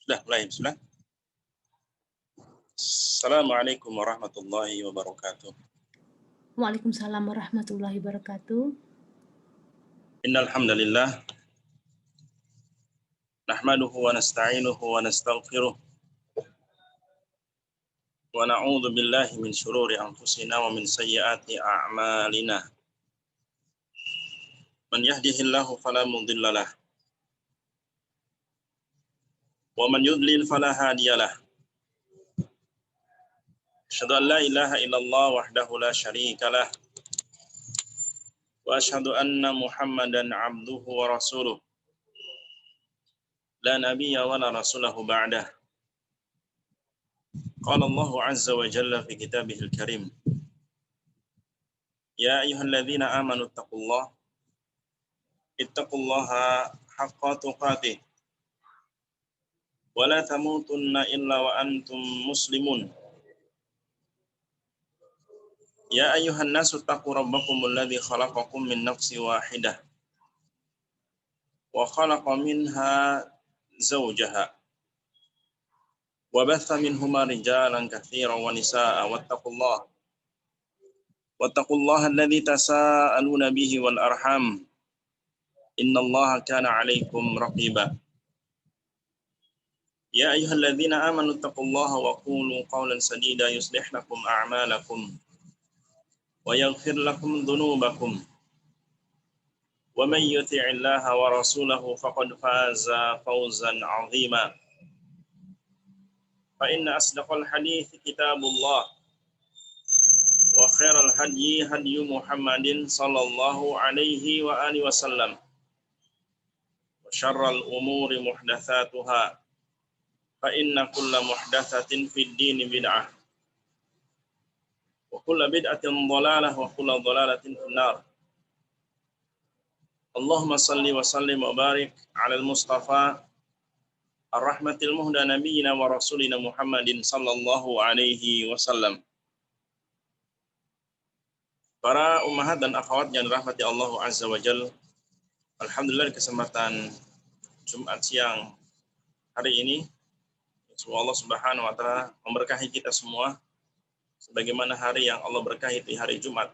Sudah mulai, bismillah. Assalamualaikum warahmatullahi wabarakatuh. Waalaikumsalam warahmatullahi wabarakatuh. Innal hamdalillah nahmaduhu wa nasta'inuhu wa nastaghfiruh wa na'udzu billahi min shururi anfusina wa min sayyiati a'malina. Man yahdihillahu fala mudhillalah wa man yudlil fala hadiyalah. Asyhadu an la ilaha illallah wahdahu la syarikalah wa asyhadu anna Muhammadan 'abduhu wa rasuluh. La nabiyya wa la rasulahu ba'dah. Qala Allah 'azza wa jalla fi kitabihil karim. Ya ayyuhalladzina amanu ittaqullaha haqqa tuqatih wa la tamutunna illa wa antum muslimun. Ya ayyuhan nasu taqu rabbakumul ladzi khalaqakum min nafsin wahidah wa khalaqa minha zawjaha wa batha minhuma rijalan katsiran wa nisaa'a wattaqullaha alladzi tasaaluna bihi wal arham innallaha kana 'alaikum raqiba. Ya ayyuhalladzina amanu taqullaha wa qulu qawlan sadida yuslih lakum a'malakum wa yaghfir lakum dhunubakum wa man yuti'illaha wa rasulahu faqad faza fawzan 'azima. Fa inna asdaqal hadithi kitabullah wa khairal hadyi hadyu Muhammadin sallallahu alaihi wa alihi wasallam wa syarral umuri muhdatsatuha fa inna kulla muhdatsatin fid dini bid'ah wa kulla bid'atin dhalalah wa kulla dhalalatin finnar. Allahumma salli wa sallim wa barik 'alal Mustafa ar-rahmatil muhda nabiyyina wa rasulina Muhammadin sallallahu alaihi wasallam. Para ummahat dan akhwat yang dirahmati Allah Azza wa Jalla, alhamdulillah di kesempatan Jumat siang hari ini, semoga Allah Subhanahu wa taala memberkahi kita semua sebagaimana hari yang Allah berkahi di hari Jumat,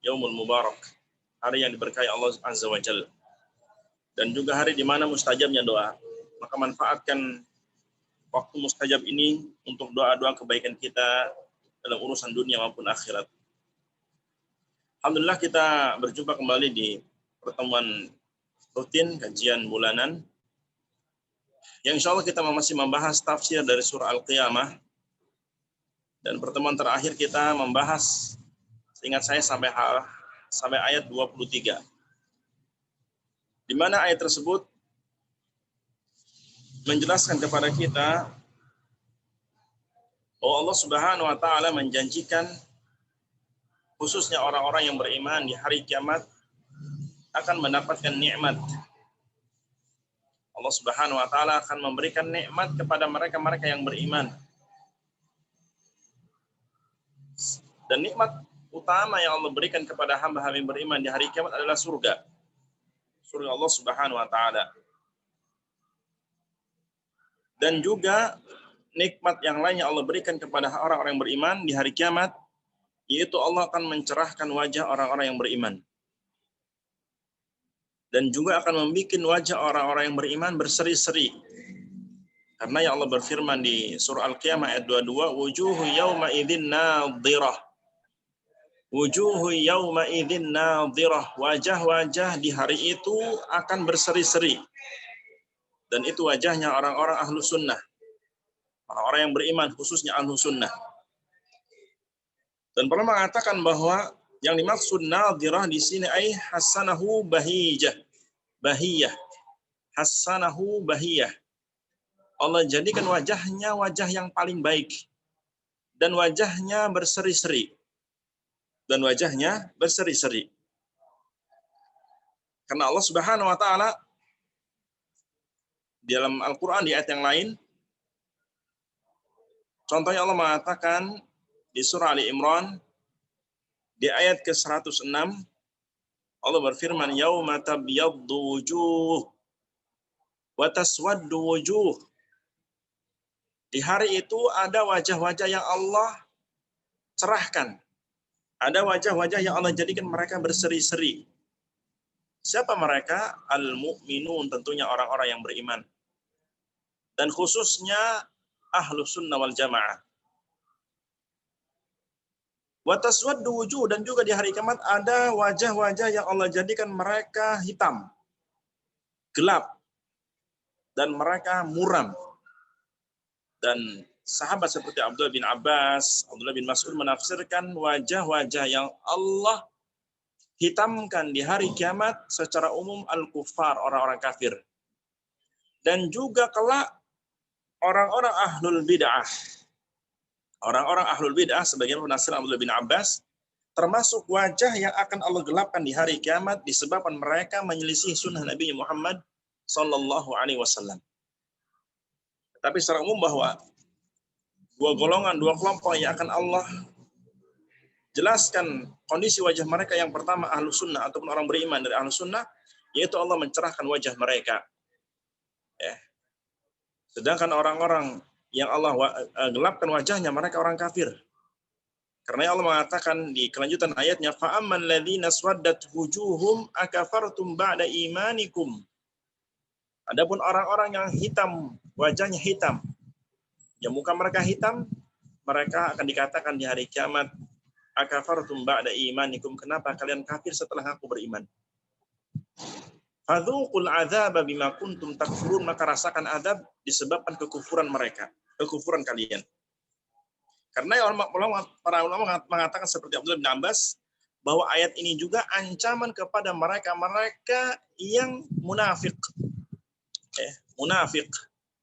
Yaumul Mubarak, hari yang diberkahi Allah Azza wa Jalla, dan juga hari di mana mustajabnya doa. Maka manfaatkan waktu mustajab ini untuk doa-doa kebaikan kita dalam urusan dunia maupun akhirat. Alhamdulillah kita berjumpa kembali di pertemuan rutin kajian bulanan yang insya Allah kita masih membahas tafsir dari surah Al-Qiyamah, dan pertemuan terakhir kita membahas, seingat saya, sampai ayat 23, di mana ayat tersebut menjelaskan kepada kita bahwa Allah Subhanahu wa taala menjanjikan khususnya orang-orang yang beriman di hari kiamat akan mendapatkan nikmat. Allah Subhanahu wa taala akan memberikan nikmat kepada mereka-mereka yang beriman. Dan nikmat utama yang Allah berikan kepada hamba-hamba yang beriman di hari kiamat adalah surga. Surga Allah Subhanahu wa taala. Dan juga nikmat yang lain yang Allah berikan kepada orang-orang yang beriman di hari kiamat, yaitu Allah akan mencerahkan wajah orang-orang yang beriman. Dan juga akan membuat wajah orang-orang yang beriman berseri-seri. Karena yang Allah berfirman di surah Al-Qiyamah ayat 22, wujuhu yawma idzin nadhirah. Wujuhu yawma idzin nadhirah. Wajah-wajah di hari itu akan berseri-seri. Dan itu wajahnya orang-orang ahlu sunnah. Orang-orang yang beriman, khususnya ahlu sunnah. Dan pernah mengatakan bahwa yang dimaksud nadhirah di sini ay hasanahu bahiyah. Hasanahu bahiyah. Allah jadikan wajahnya wajah yang paling baik. Dan wajahnya berseri-seri. Karena Allah Subhanahu wa taala di dalam Al-Qur'an di ayat yang lain, contohnya Allah mengatakan di surah Ali Imran di ayat ke-106, Allah berfirman, yauma tabyaddu wujuh wa taswaddu wujuh. Di hari itu ada wajah-wajah yang Allah cerahkan. Ada wajah-wajah yang Allah jadikan mereka berseri-seri. Siapa mereka? Al-mu'minun, tentunya orang-orang yang beriman. Dan khususnya Ahlus Sunnah wal Jamaah. Wa taswaddu wujuh, dan juga di hari kiamat ada wajah-wajah yang Allah jadikan mereka hitam, gelap, dan mereka muram. Dan sahabat seperti Abdullah bin Abbas, Abdullah bin Mas'ud menafsirkan wajah-wajah yang Allah hitamkan di hari kiamat secara umum al-kuffar, orang-orang kafir. Dan juga kelak orang-orang ahlul bid'ah. Orang-orang ahlul bid'ah sebagian penafsir Abdullah bin Abbas termasuk wajah yang akan Allah gelapkan di hari kiamat disebabkan mereka menyelisih sunnah Nabi Muhammad sallallahu alaihi wasallam. Tapi secara umum bahwa dua golongan, dua kelompok yang akan Allah jelaskan kondisi wajah mereka, yang pertama ahlu sunnah ataupun orang beriman dari ahlu sunnah, yaitu Allah mencerahkan wajah mereka. Sedangkan orang-orang yang Allah gelapkan wajahnya, mereka orang kafir. Karena Allah mengatakan di kelanjutan ayatnya, فَأَمَّا الَّذِينَ اسْوَدَّتْ وُجُوهُمْ أَكَفَرْتُمْ بَعْدَ إِيمَانِكُمْ. Adapun orang-orang yang hitam, wajahnya hitam, yang muka mereka hitam, mereka akan dikatakan di hari kiamat, akafartum ba'da imanikum, kenapa kalian kafir setelah aku beriman? Fadzuqul adzaba bima kuntum takfurun, maka rasakan azab disebabkan kekufuran mereka, kekufuran kalian. Karena para ulama mengatakan seperti Abdullah bin Abbas bahwa ayat ini juga ancaman kepada mereka yang munafik. Munafik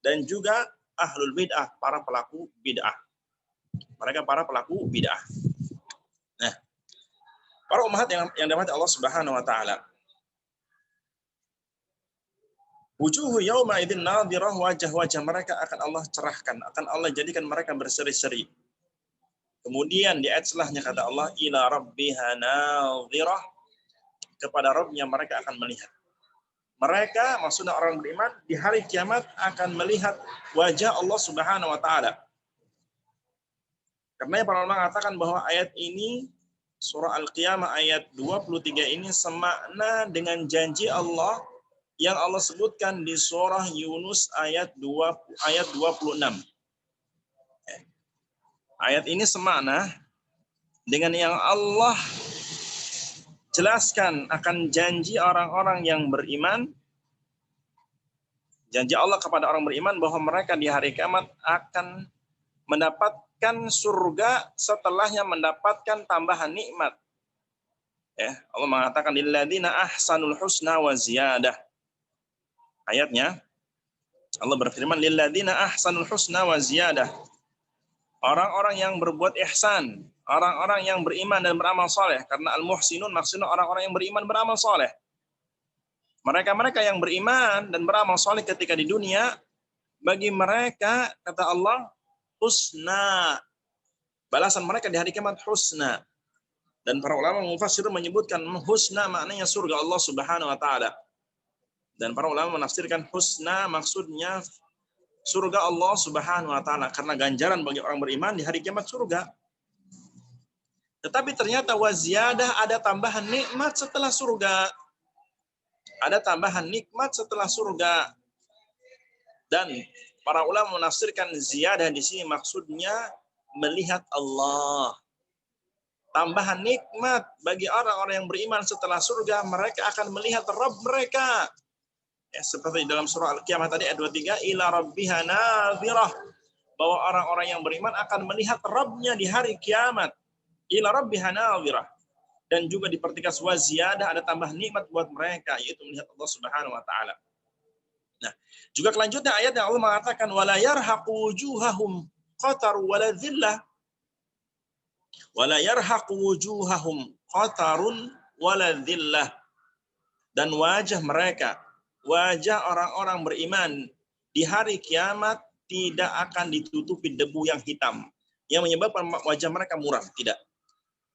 dan juga ahlul bid'ah, para pelaku bid'ah. Mereka para pelaku bid'ah. Nah, para umat yang dirahmati Allah Subhanahu wa taala. Wujuhu yauma idzin nadhirah, wajah-wajah mereka akan Allah cerahkan, akan Allah jadikan mereka berseri-seri. Kemudian di ayat setelahnya kata Allah, ila rabbiha nadhirah, kepada Rabbnya mereka akan melihat. Mereka, maksudnya orang beriman, di hari kiamat akan melihat wajah Allah Subhanahu wa taala. Karena para ulama mengatakan bahwa ayat ini, surah Al-Qiyamah ayat 23 ini semakna dengan janji Allah yang Allah sebutkan di surah Yunus ayat 26. Ayat ini semakna dengan yang Allah jelaskan akan janji orang-orang yang beriman. Janji Allah kepada orang beriman bahwa mereka di hari kiamat akan mendapatkan surga setelahnya mendapatkan tambahan nikmat. Allah mengatakan lilladzina ahsanul husna wa ziyadah. Ayatnya Allah berfirman lilladzina ahsanul husna wa ziyadah. Orang-orang yang berbuat ihsan, orang-orang yang beriman dan beramal soleh. Karena al-muhsinun maksudnya orang-orang yang beriman beramal soleh. Mereka-mereka yang beriman dan beramal soleh ketika di dunia, bagi mereka, kata Allah, husna. Balasan mereka di hari kiamat husna. Dan para ulama mufassir menyebutkan husna maknanya surga Allah Subhanahu wa taala. Dan para ulama menafsirkan husna maksudnya surga Allah Subhanahu wa taala, karena ganjaran bagi orang beriman di hari kiamat surga. Tetapi ternyata waziyadah, ada tambahan nikmat setelah surga. Ada tambahan nikmat setelah surga. Dan para ulama menafsirkan ziyadah di sini maksudnya melihat Allah. Tambahan nikmat bagi orang-orang yang beriman setelah surga, mereka akan melihat Rabb mereka. Seperti dalam surah Al-Qiyamah tadi ayat 23, ila rabbiha nadhirah, bahwa orang-orang yang beriman akan melihat Rabbnya di hari kiamat. Ila rabbiha nadhirah. Dan juga dipertegas waziyadah, ada tambah nikmat buat mereka, yaitu melihat Allah Subhanahu wa taala. Nah, juga kelanjutnya ayat yang Allah mengatakan wala yarhaqu wujuhahum qatarun wala dhillah. Wala yarhaqu wujuhahum qatarun wala dhillah. Dan wajah mereka, wajah orang-orang beriman di hari kiamat tidak akan ditutupi debu yang hitam yang menyebabkan wajah mereka muram, tidak.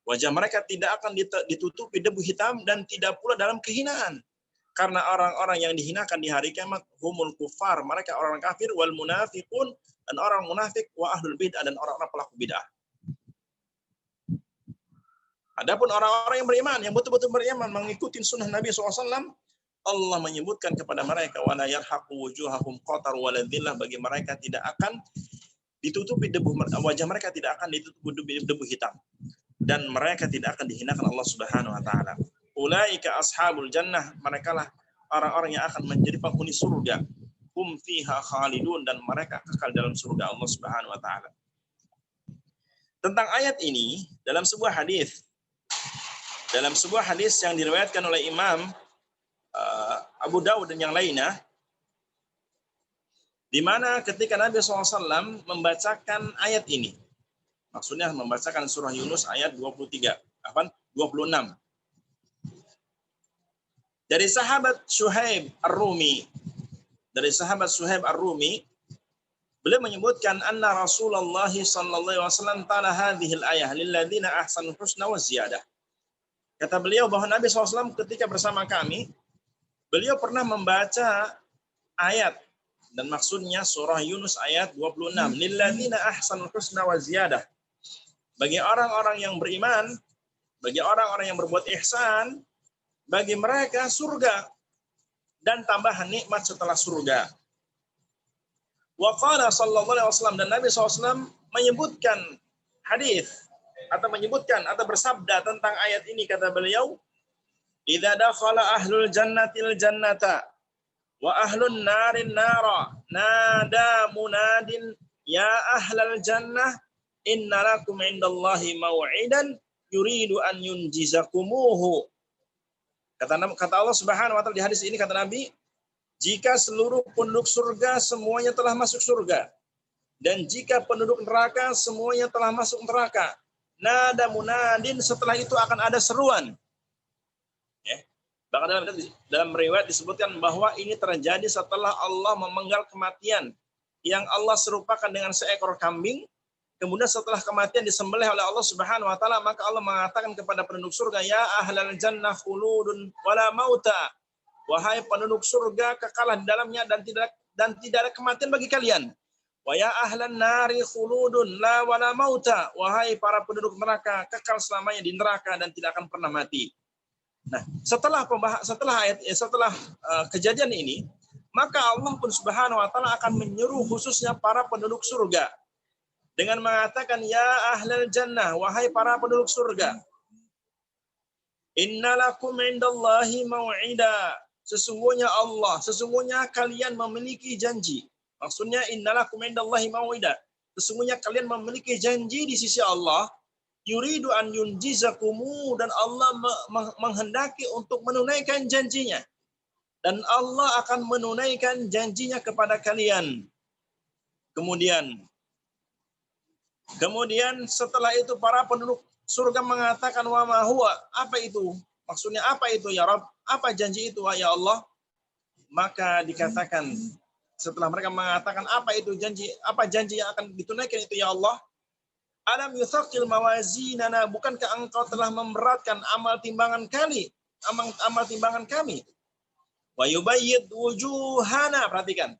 Wajah mereka tidak akan ditutupi debu hitam dan tidak pula dalam kehinaan. Karena orang-orang yang dihinakan di hari kiamat humul kufar, mereka orang kafir, wal munafiqun, dan orang munafik, wa ahlul bid'ah, dan orang-orang pelaku bid'ah. Adapun orang-orang yang beriman, yang betul-betul beriman mengikuti sunnah Nabi SAW, Allah menyebutkan kepada mereka wala yarhaqu wujuhahum qatar wala dhillah, bagi mereka tidak akan ditutupi debu, wajah mereka tidak akan ditutupi debu hitam, dan mereka tidak akan dihinakan Allah Subhanahu wa taala. Ulaika ashabul jannah, merekalah orang-orang yang akan menjadi penghuni surga. Hum fiha khalidun, dan mereka kekal dalam surga Allah Subhanahu wa taala. Tentang ayat ini dalam sebuah hadis yang diriwayatkan oleh Imam Abu Dawud dan yang lainnya, di mana ketika Nabi SAW membacakan ayat ini, maksudnya membacakan surah Yunus ayat 26. Dari sahabat Suhaib Ar-Rumi, beliau menyebutkan anna Rasulullah sallallahu alaihi wasallam ta'ala hadhil ayah lilladzina ahsanul husna wa ziyadah. Kata beliau bahwa Nabi SAW ketika bersama kami, beliau pernah membaca ayat, dan maksudnya surah Yunus ayat 26. Lilladzina ahsanul husna wa ziyadah. Bagi orang-orang yang beriman, bagi orang-orang yang berbuat ihsan, bagi mereka surga dan tambahan nikmat setelah surga. Wa qala sallallahu alaihi wasallam, dan Nabi SAW menyebutkan hadis atau bersabda tentang ayat ini, kata beliau, idza dakhala ahlul jannatil jannata wa ahlun narin nara nada munadin ya ahlal jannah inna lakum indallahi mau'idan yuridu an yunjizakumuhu. Kata Allah Subhanahu wa taala di hadis ini, kata Nabi, jika seluruh penduduk surga semuanya telah masuk surga, dan jika penduduk neraka semuanya telah masuk neraka, nada munadin, setelah itu akan ada seruan. Bahkan dalam riwayat disebutkan bahwa ini terjadi setelah Allah memenggal kematian yang Allah serupakan dengan seekor kambing. Kemudian setelah kematian disembelih oleh Allah Subhanahu wa taala, maka Allah mengatakan kepada penduduk surga, ya ahlal jannah khuludun wala mauta. Wahai penduduk surga, kekalah di dalamnya dan tidak ada kematian bagi kalian. Wa ya ahlan nari khuludun la wala mauta. Wahai para penduduk neraka, kekal selamanya di neraka dan tidak akan pernah mati. Nah, setelah kejadian ini, maka Allah pun Subhanahu wa taala akan menyuruh khususnya para penduduk surga dengan mengatakan, ya ahlal jannah, wahai para penduduk surga, innalakum indallahi mau'ida, sesungguhnya kalian memiliki janji. Maksudnya innalakum indallahi mau'ida, sesungguhnya kalian memiliki janji di sisi Allah, yuridu an yunjizakumu, dan Allah menghendaki untuk menunaikan janjinya. Dan Allah akan menunaikan janjinya kepada kalian. Kemudian setelah itu para penduduk surga mengatakan, wa ma huwa, apa itu? Maksudnya apa itu ya Rabb? Apa janji itu ya Allah? Maka dikatakan setelah mereka mengatakan apa itu janji, apa janji yang akan ditunaikan itu ya Allah? Alam yuthaqil mawazinana, bukankah engkau telah memberatkan amal timbangan kami? Wa yubayyid wujuhana, perhatikan.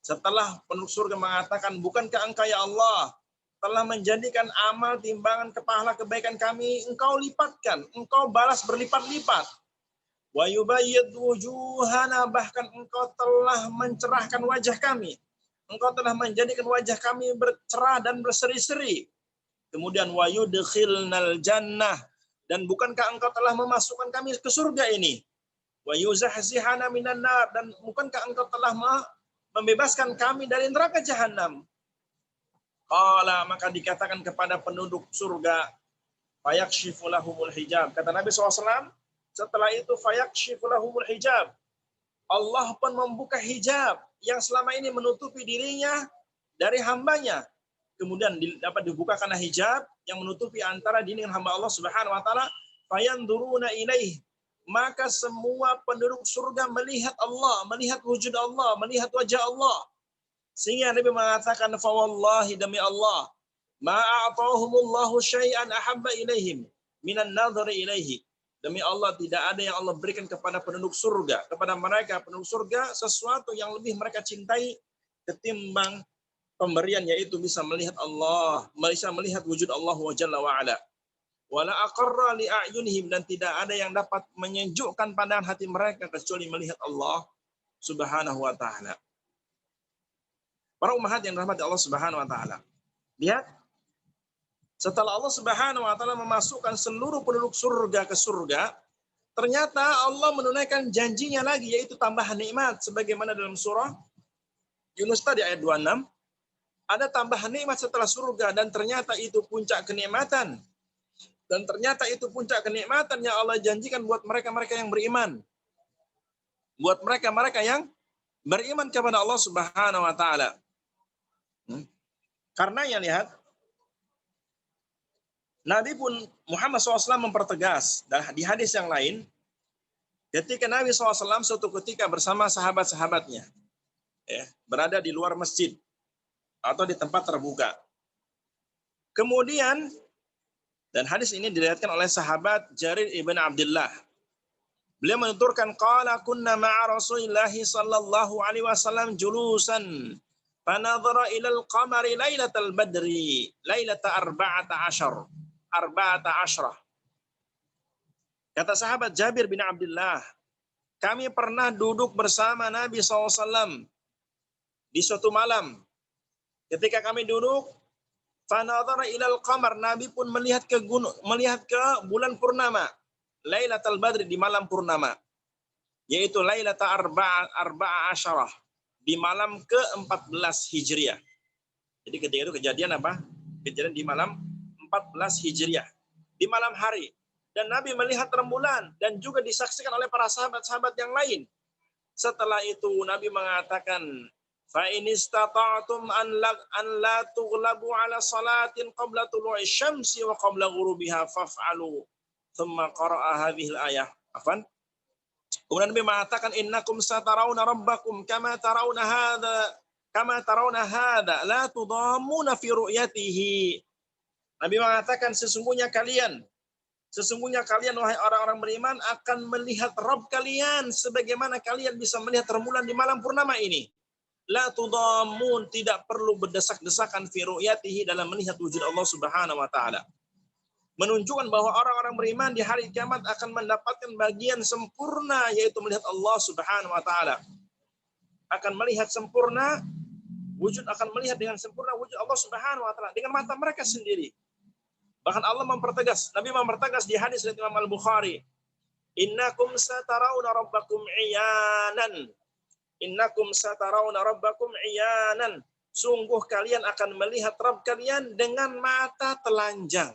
Setelah penduduk surga mengatakan, bukankah engkau ya Allah telah menjadikan amal timbangan pahala kebaikan kami engkau lipatkan, engkau balas berlipat-lipat. Wa yubayyid wujuhana, bahkan engkau telah mencerahkan wajah kami. Engkau telah menjadikan wajah kami bercerah dan berseri-seri. Kemudian wa yudkhilnal jannah, dan bukankah engkau telah memasukkan kami ke surga ini? Wa yuzahzihana minan nar, dan bukankah engkau telah membebaskan kami dari neraka jahanam? Qala, maka dikatakan kepada penduduk surga, fayakshifu lahumul hijab. Kata Nabi SAW, setelah itu fayakshifu lahumul hijab, Allah pun membuka hijab yang selama ini menutupi dirinya dari hambanya. Kemudian dapat dibukakan hijab yang menutupi antara diri dengan hamba Allah Subhanahu wa taala, fayanduruna ilaih, maka semua penduduk surga melihat Allah, melihat wujud Allah, melihat wajah Allah. Sehingga Nabi mengatakan, fa wallahi, demi Allah, ma a'tahumullahu syai'an ahabba ilaihim, minan nadhari ilaihi. Demi Allah, tidak ada yang Allah berikan kepada penduduk surga, kepada mereka penduduk surga, sesuatu yang lebih mereka cintai ketimbang pemberian, yaitu bisa melihat Allah, bisa melihat wujud Allah wa jalla wa ala. Wala aqarra li a'yunihim, dan tidak ada yang dapat menyejukkan pandangan hati mereka kecuali melihat Allah Subhanahu wa taala. Para ummahat yang dirahmati Allah Subhanahu wa taala. Lihat, setelah Allah Subhanahu wa taala memasukkan seluruh penduduk surga ke surga, ternyata Allah menunaikan janjinya lagi, yaitu tambahan nikmat sebagaimana dalam surah Yunus tadi ayat 26, ada tambahan nikmat setelah surga, dan ternyata itu puncak kenikmatan. Dan ternyata itu puncak kenikmatan yang Allah janjikan buat mereka-mereka yang beriman. Buat mereka-mereka yang beriman kepada Allah Subhanahu wa taala. Karena yang lihat, Nabi pun Muhammad SAW mempertegas di hadis yang lain, ketika Nabi SAW suatu ketika bersama sahabat-sahabatnya, berada di luar masjid atau di tempat terbuka. Kemudian, dan hadis ini diriwayatkan oleh sahabat Jarir ibn Abdullah. Beliau menuturkan, qala kunna ma'a Rasulillah sallallahu alaihi wasallam julusan fanadhara ila al-qamari lailatal badri lailata 14. Kata sahabat Jabir bin Abdullah, kami pernah duduk bersama Nabi SAW di suatu malam. Ketika kami duduk, fanadhara ilal qamar, Nabi pun melihat ke bulan purnama, Lailatul Badri, di malam purnama, yaitu Lailata arba'a asyarah, di malam ke-14 Hijriah. Jadi ketika itu kejadian apa? Kejadian di malam 14 Hijriah, di malam hari. Dan Nabi melihat rembulan dan juga disaksikan oleh para sahabat-sahabat yang lain. Setelah itu Nabi mengatakan, fa in istata'tum an la tughlabu ala salatin qabla tulu'i syamsi wa qabla ghurubiha faf'alu. Thumma qara'a hadhihi al-ayah. Afwan. Kemudian Nabi mengatakan, innakum satarawna rabbakum kama tarawna hadha la tudammuna fi ru'yatihi. Nabi mengatakan, sesungguhnya kalian wahai orang-orang beriman akan melihat Rabb kalian sebagaimana kalian bisa melihat rembulan di malam purnama ini. La tudammun, tidak perlu berdesak-desakan fi ru'yatihi, dalam melihat wujud Allah Subhanahu wa taala. Menunjukkan bahwa orang-orang beriman di hari kiamat akan mendapatkan bagian sempurna, yaitu melihat Allah Subhanahu wa taala. Akan melihat sempurna akan melihat dengan sempurna wujud Allah Subhanahu wa taala dengan mata mereka sendiri. Bahkan Allah Nabi mempertegas di hadis riwayat Imam Al-Bukhari, innakum satarawna rabbakum iyanan. Innakum satarawna rabbakum iyanan. Sungguh kalian akan melihat Rabb kalian dengan mata telanjang.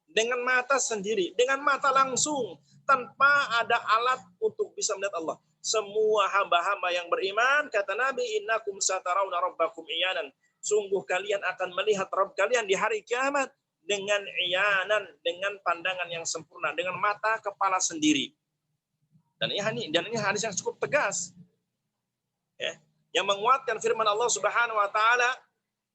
Dengan mata sendiri, dengan mata langsung, tanpa ada alat untuk bisa melihat Allah. Semua hamba-hamba yang beriman, kata Nabi, innakum satarawna rabbakum iyanan. Sungguh kalian akan melihat Rabb kalian di hari kiamat dengan iyanan, dengan pandangan yang sempurna, dengan mata kepala sendiri. Dan ini hadis yang cukup tegas, yang menguatkan firman Allah Subhanahu wa taala,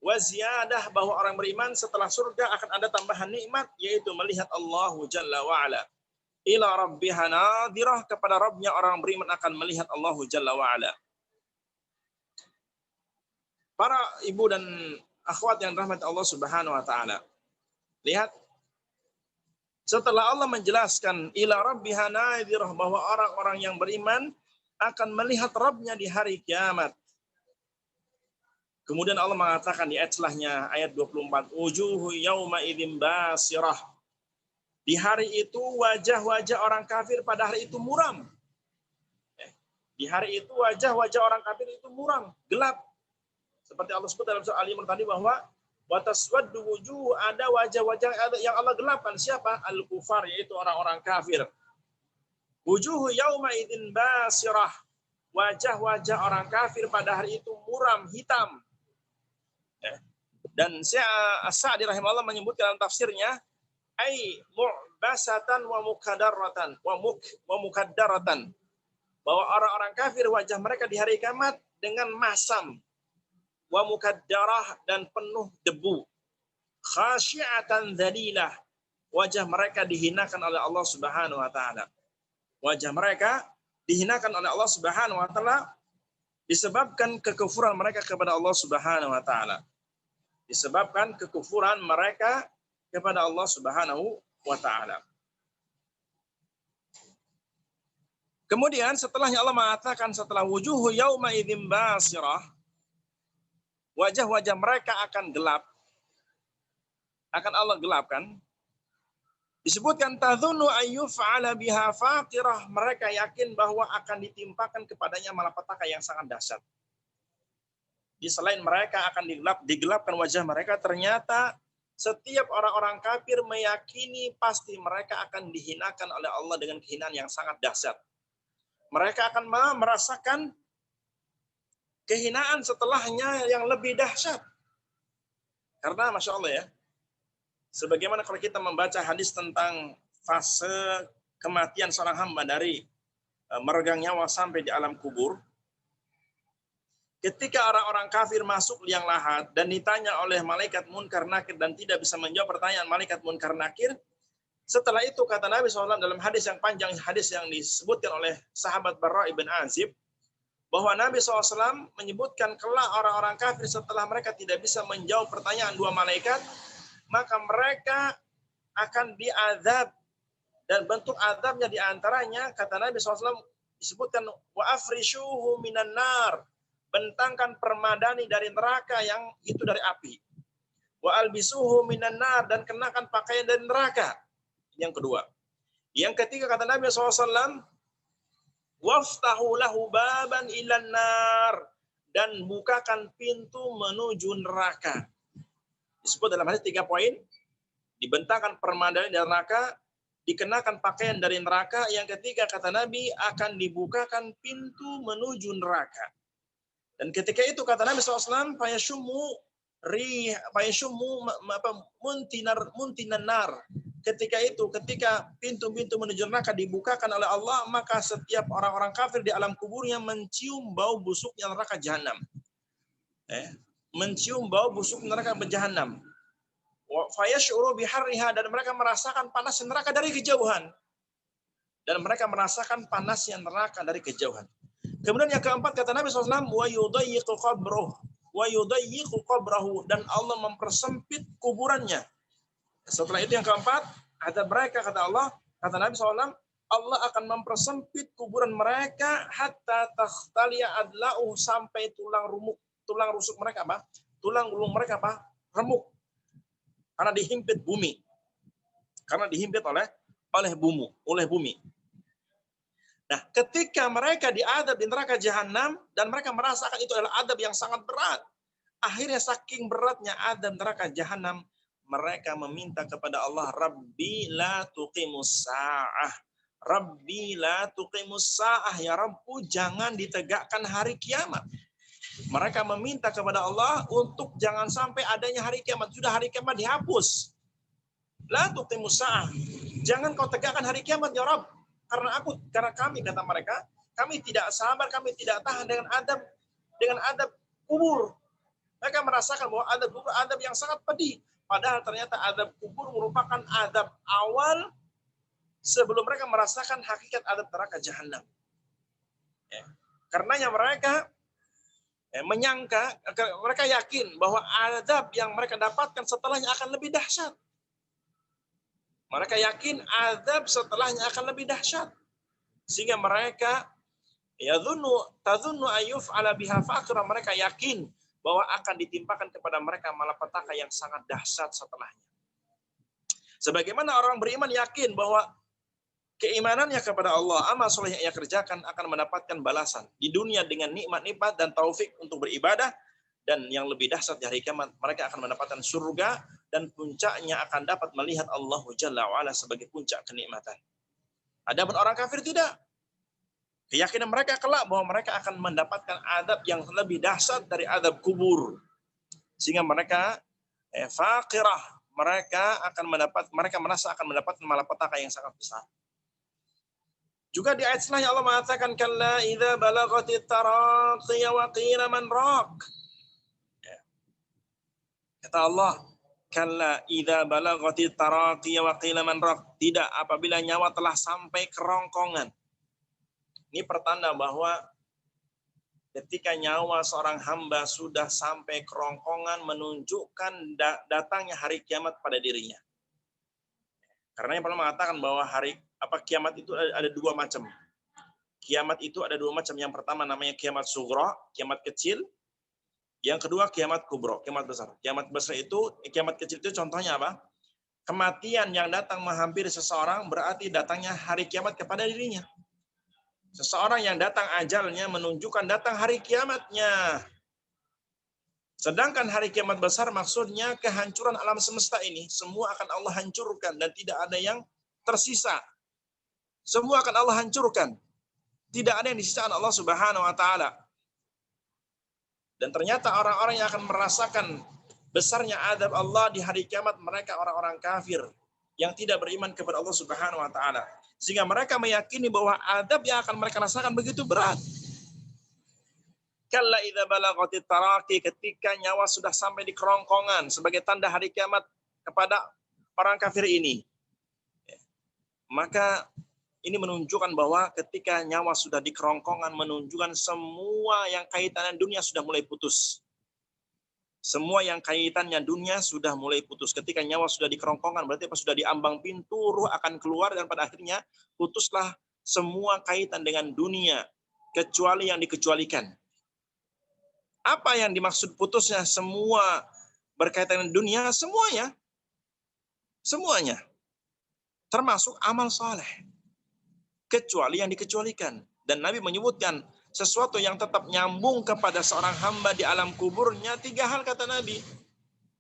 wa ziyadah, bahwa orang beriman setelah surga akan ada tambahan nikmat, yaitu melihat Allah Jalla wa ala. Ila rabbiha nadhirah, kepada Rabbnya orang beriman akan melihat Allah Jalla wa ala. Para ibu dan akhwat yang dirahmati Allah Subhanahu wa taala, lihat, setelah Allah menjelaskan ila rabbiha nadhirah, bahwa orang-orang yang beriman akan melihat Rabbnya di hari kiamat. Kemudian Allah mengatakan di ayat setelahnya, ayat 24, wujuhu yauma idzin basirah. Di hari itu wajah-wajah orang kafir pada hari itu muram. Di hari itu wajah-wajah orang kafir itu muram, gelap. Seperti Allah sebut dalam surah Al-Imran tadi, bahwa wa taswaddu wujuh, ada wajah-wajah yang Allah gelapkan. Siapa? Al-kufar, yaitu orang-orang kafir. Wujuhu yauma idzin basirah. Wajah-wajah orang kafir pada hari itu muram, hitam. Dan As-Sa'di rahimahullah menyebut dalam tafsirnya, ai mu'basatan wa mukaddaratan, bahwa orang-orang kafir wajah mereka di hari kiamat dengan masam, wa mukaddarah, dan penuh debu, khasyi'atan dzalilah, wajah mereka dihinakan oleh Allah Subhanahu wa taala. Wajah mereka dihinakan oleh Allah Subhanahu wa taala disebabkan kekufuran mereka kepada Allah Subhanahu wa taala. Disebabkan kekufuran mereka kepada Allah Subhanahu wa taala. Kemudian setelahnya Allah mengatakan setelah wujuhu yauma idzim basirah, wajah-wajah mereka akan gelap. Akan Allah gelapkan. Disebutkan tadzunnu ayyuf'ala biha faqirah, mereka yakin bahwa akan ditimpakan kepadanya malapetaka yang sangat dahsyat. Di selain mereka akan digelapkan wajah mereka, ternyata setiap orang-orang kafir meyakini pasti mereka akan dihinakan oleh Allah dengan kehinaan yang sangat dahsyat. Mereka akan merasakan kehinaan setelahnya yang lebih dahsyat. Karena Masya Allah ya, sebagaimana kalau kita membaca hadis tentang fase kematian seorang hamba dari meregang nyawa sampai di alam kubur, ketika orang-orang kafir masuk liang lahat dan ditanya oleh malaikat Munkar Nakir dan tidak bisa menjawab pertanyaan malaikat Munkar Nakir, setelah itu kata Nabi SAW dalam hadis yang panjang, hadis yang disebutkan oleh sahabat Barra ibn Azib, bahwa Nabi SAW menyebutkan kelak orang-orang kafir setelah mereka tidak bisa menjawab pertanyaan dua malaikat, maka mereka akan diazab, dan bentuk azabnya diantaranya kata Nabi SAW disebutkan wa afrishuhu minan nar, bentangkan permadani dari neraka yang itu dari api, wa albisuhu minan nar, dan kenakan pakaian dari neraka. Yang kedua. Yang ketiga kata Nabi SAW waftahu lahu baban ilan nar, dan bukakan pintu menuju neraka. Disebut dalam hadis 3 poin, dibentangkan permadani dari neraka, dikenakan pakaian dari neraka. Yang ketiga kata Nabi akan dibukakan pintu menuju neraka. Dan ketika itu kata Nabi SAW, muntinan nar. Ketika itu, ketika pintu-pintu menuju neraka dibukakan oleh Allah, maka setiap orang-orang kafir di alam kuburnya mencium bau busuknya neraka jahanam. Mencium bau busuk neraka jahanam. Fayash'uru biharriha, dan mereka merasakan panas neraka dari kejauhan. Dan mereka merasakan panasnya neraka dari kejauhan. Kemudian yang keempat kata Nabi SAW, wa yudayyiqu qabrahu, dan Allah mempersempit kuburannya. Setelah itu yang keempat, ada mereka kata Allah, kata Nabi SAW, Allah akan mempersempit kuburan mereka hatta takhtaliya adla'u, sampai tulang rusuk mereka apa? Tulang belum mereka apa? Remuk. Karena dihimpit bumi. Karena dihimpit oleh bumi. Nah, ketika mereka diadab di neraka jahanam dan mereka merasakan itu adalah adab yang sangat berat. Akhirnya saking beratnya adab neraka jahanam, mereka meminta kepada Allah, Rabbi la tuqimus sa'ah. Rabbi la tuqimus sa'ah, ya Rabbu, jangan ditegakkan hari kiamat. Mereka meminta kepada Allah untuk jangan sampai adanya hari kiamat. Sudah hari kiamat dihapus. La tuqimus sa'ah. Jangan kau tegakkan hari kiamat ya Rabb. Karena kami, kata mereka, kami tidak sabar, kami tidak tahan dengan adab kubur. Mereka merasakan bahwa adab kubur adab yang sangat pedih. Padahal ternyata adab kubur merupakan adab awal sebelum mereka merasakan hakikat adab neraka jahanam. Karenanya mereka menyangka, mereka yakin bahwa adab yang mereka dapatkan setelahnya akan lebih dahsyat. Mereka yakin azab setelahnya akan lebih dahsyat. Sehingga mereka tadzunnu ayyuf'ala biha faqira, mereka yakin bahwa akan ditimpakan kepada mereka malapetaka yang sangat dahsyat setelahnya. Sebagaimana orang beriman yakin bahwa keimanannya kepada Allah, amal soleh yang ia kerjakan akan mendapatkan balasan di dunia dengan nikmat-nikmat dan taufik untuk beribadah, dan yang lebih dahsyat di hari kiamat mereka akan mendapatkan surga, dan puncaknya akan dapat melihat Allah Jalla wa'ala sebagai puncak kenikmatan. Adapun orang kafir tidak. Keyakinan mereka kelak bahwa mereka akan mendapatkan adab yang lebih dahsyat dari adab kubur. Sehingga mereka faqirah, mereka merasa akan mendapatkan malapetaka yang sangat besar. Juga di ayat setelahnya Allah mengatakan kalla idza balagatit taraqi wa qila man raq. Kata Allah, Kalla idza balaghatit taraqi wa qila man raq. Tidak, apabila nyawa telah sampai kerongkongan. Ini pertanda bahwa ketika nyawa seorang hamba sudah sampai kerongkongan menunjukkan datangnya hari kiamat pada dirinya. Karena yang pertama mengatakan bahwa kiamat itu ada dua macam. Kiamat itu ada dua macam. Yang pertama namanya kiamat sughra, kiamat kecil. Yang kedua kiamat kubro, kiamat besar. Kiamat besar itu, kiamat kecil itu contohnya apa? Kematian yang datang menghampiri seseorang berarti datangnya hari kiamat kepada dirinya. Seseorang yang datang ajalnya menunjukkan datang hari kiamatnya. Sedangkan hari kiamat besar maksudnya kehancuran alam semesta ini. Semua akan Allah hancurkan dan tidak ada yang tersisa. Semua akan Allah hancurkan. Tidak ada yang disisa Allah Subhanahu wa taala. Dan ternyata orang-orang yang akan merasakan besarnya azab Allah di hari kiamat mereka orang-orang kafir yang tidak beriman kepada Allah Subhanahu wa taala. Sehingga mereka meyakini bahwa azab yang akan mereka rasakan begitu berat. Kalla idza balaghatit taraqi, ketika nyawa sudah sampai di kerongkongan sebagai tanda hari kiamat kepada orang kafir ini. Maka ini menunjukkan bahwa ketika nyawa sudah di kerongkongan menunjukkan semua yang kaitannya dunia sudah mulai putus. Semua yang kaitannya dunia sudah mulai putus. Ketika nyawa sudah di kerongkongan berarti sudah di ambang pintu, ruh akan keluar dan pada akhirnya putuslah semua kaitan dengan dunia kecuali yang dikecualikan. Apa yang dimaksud putusnya semua berkaitan dengan dunia? Semuanya. Semuanya. Termasuk amal saleh. Kecuali yang dikecualikan. Dan Nabi menyebutkan sesuatu yang tetap nyambung kepada seorang hamba di alam kuburnya, 3 hal kata Nabi.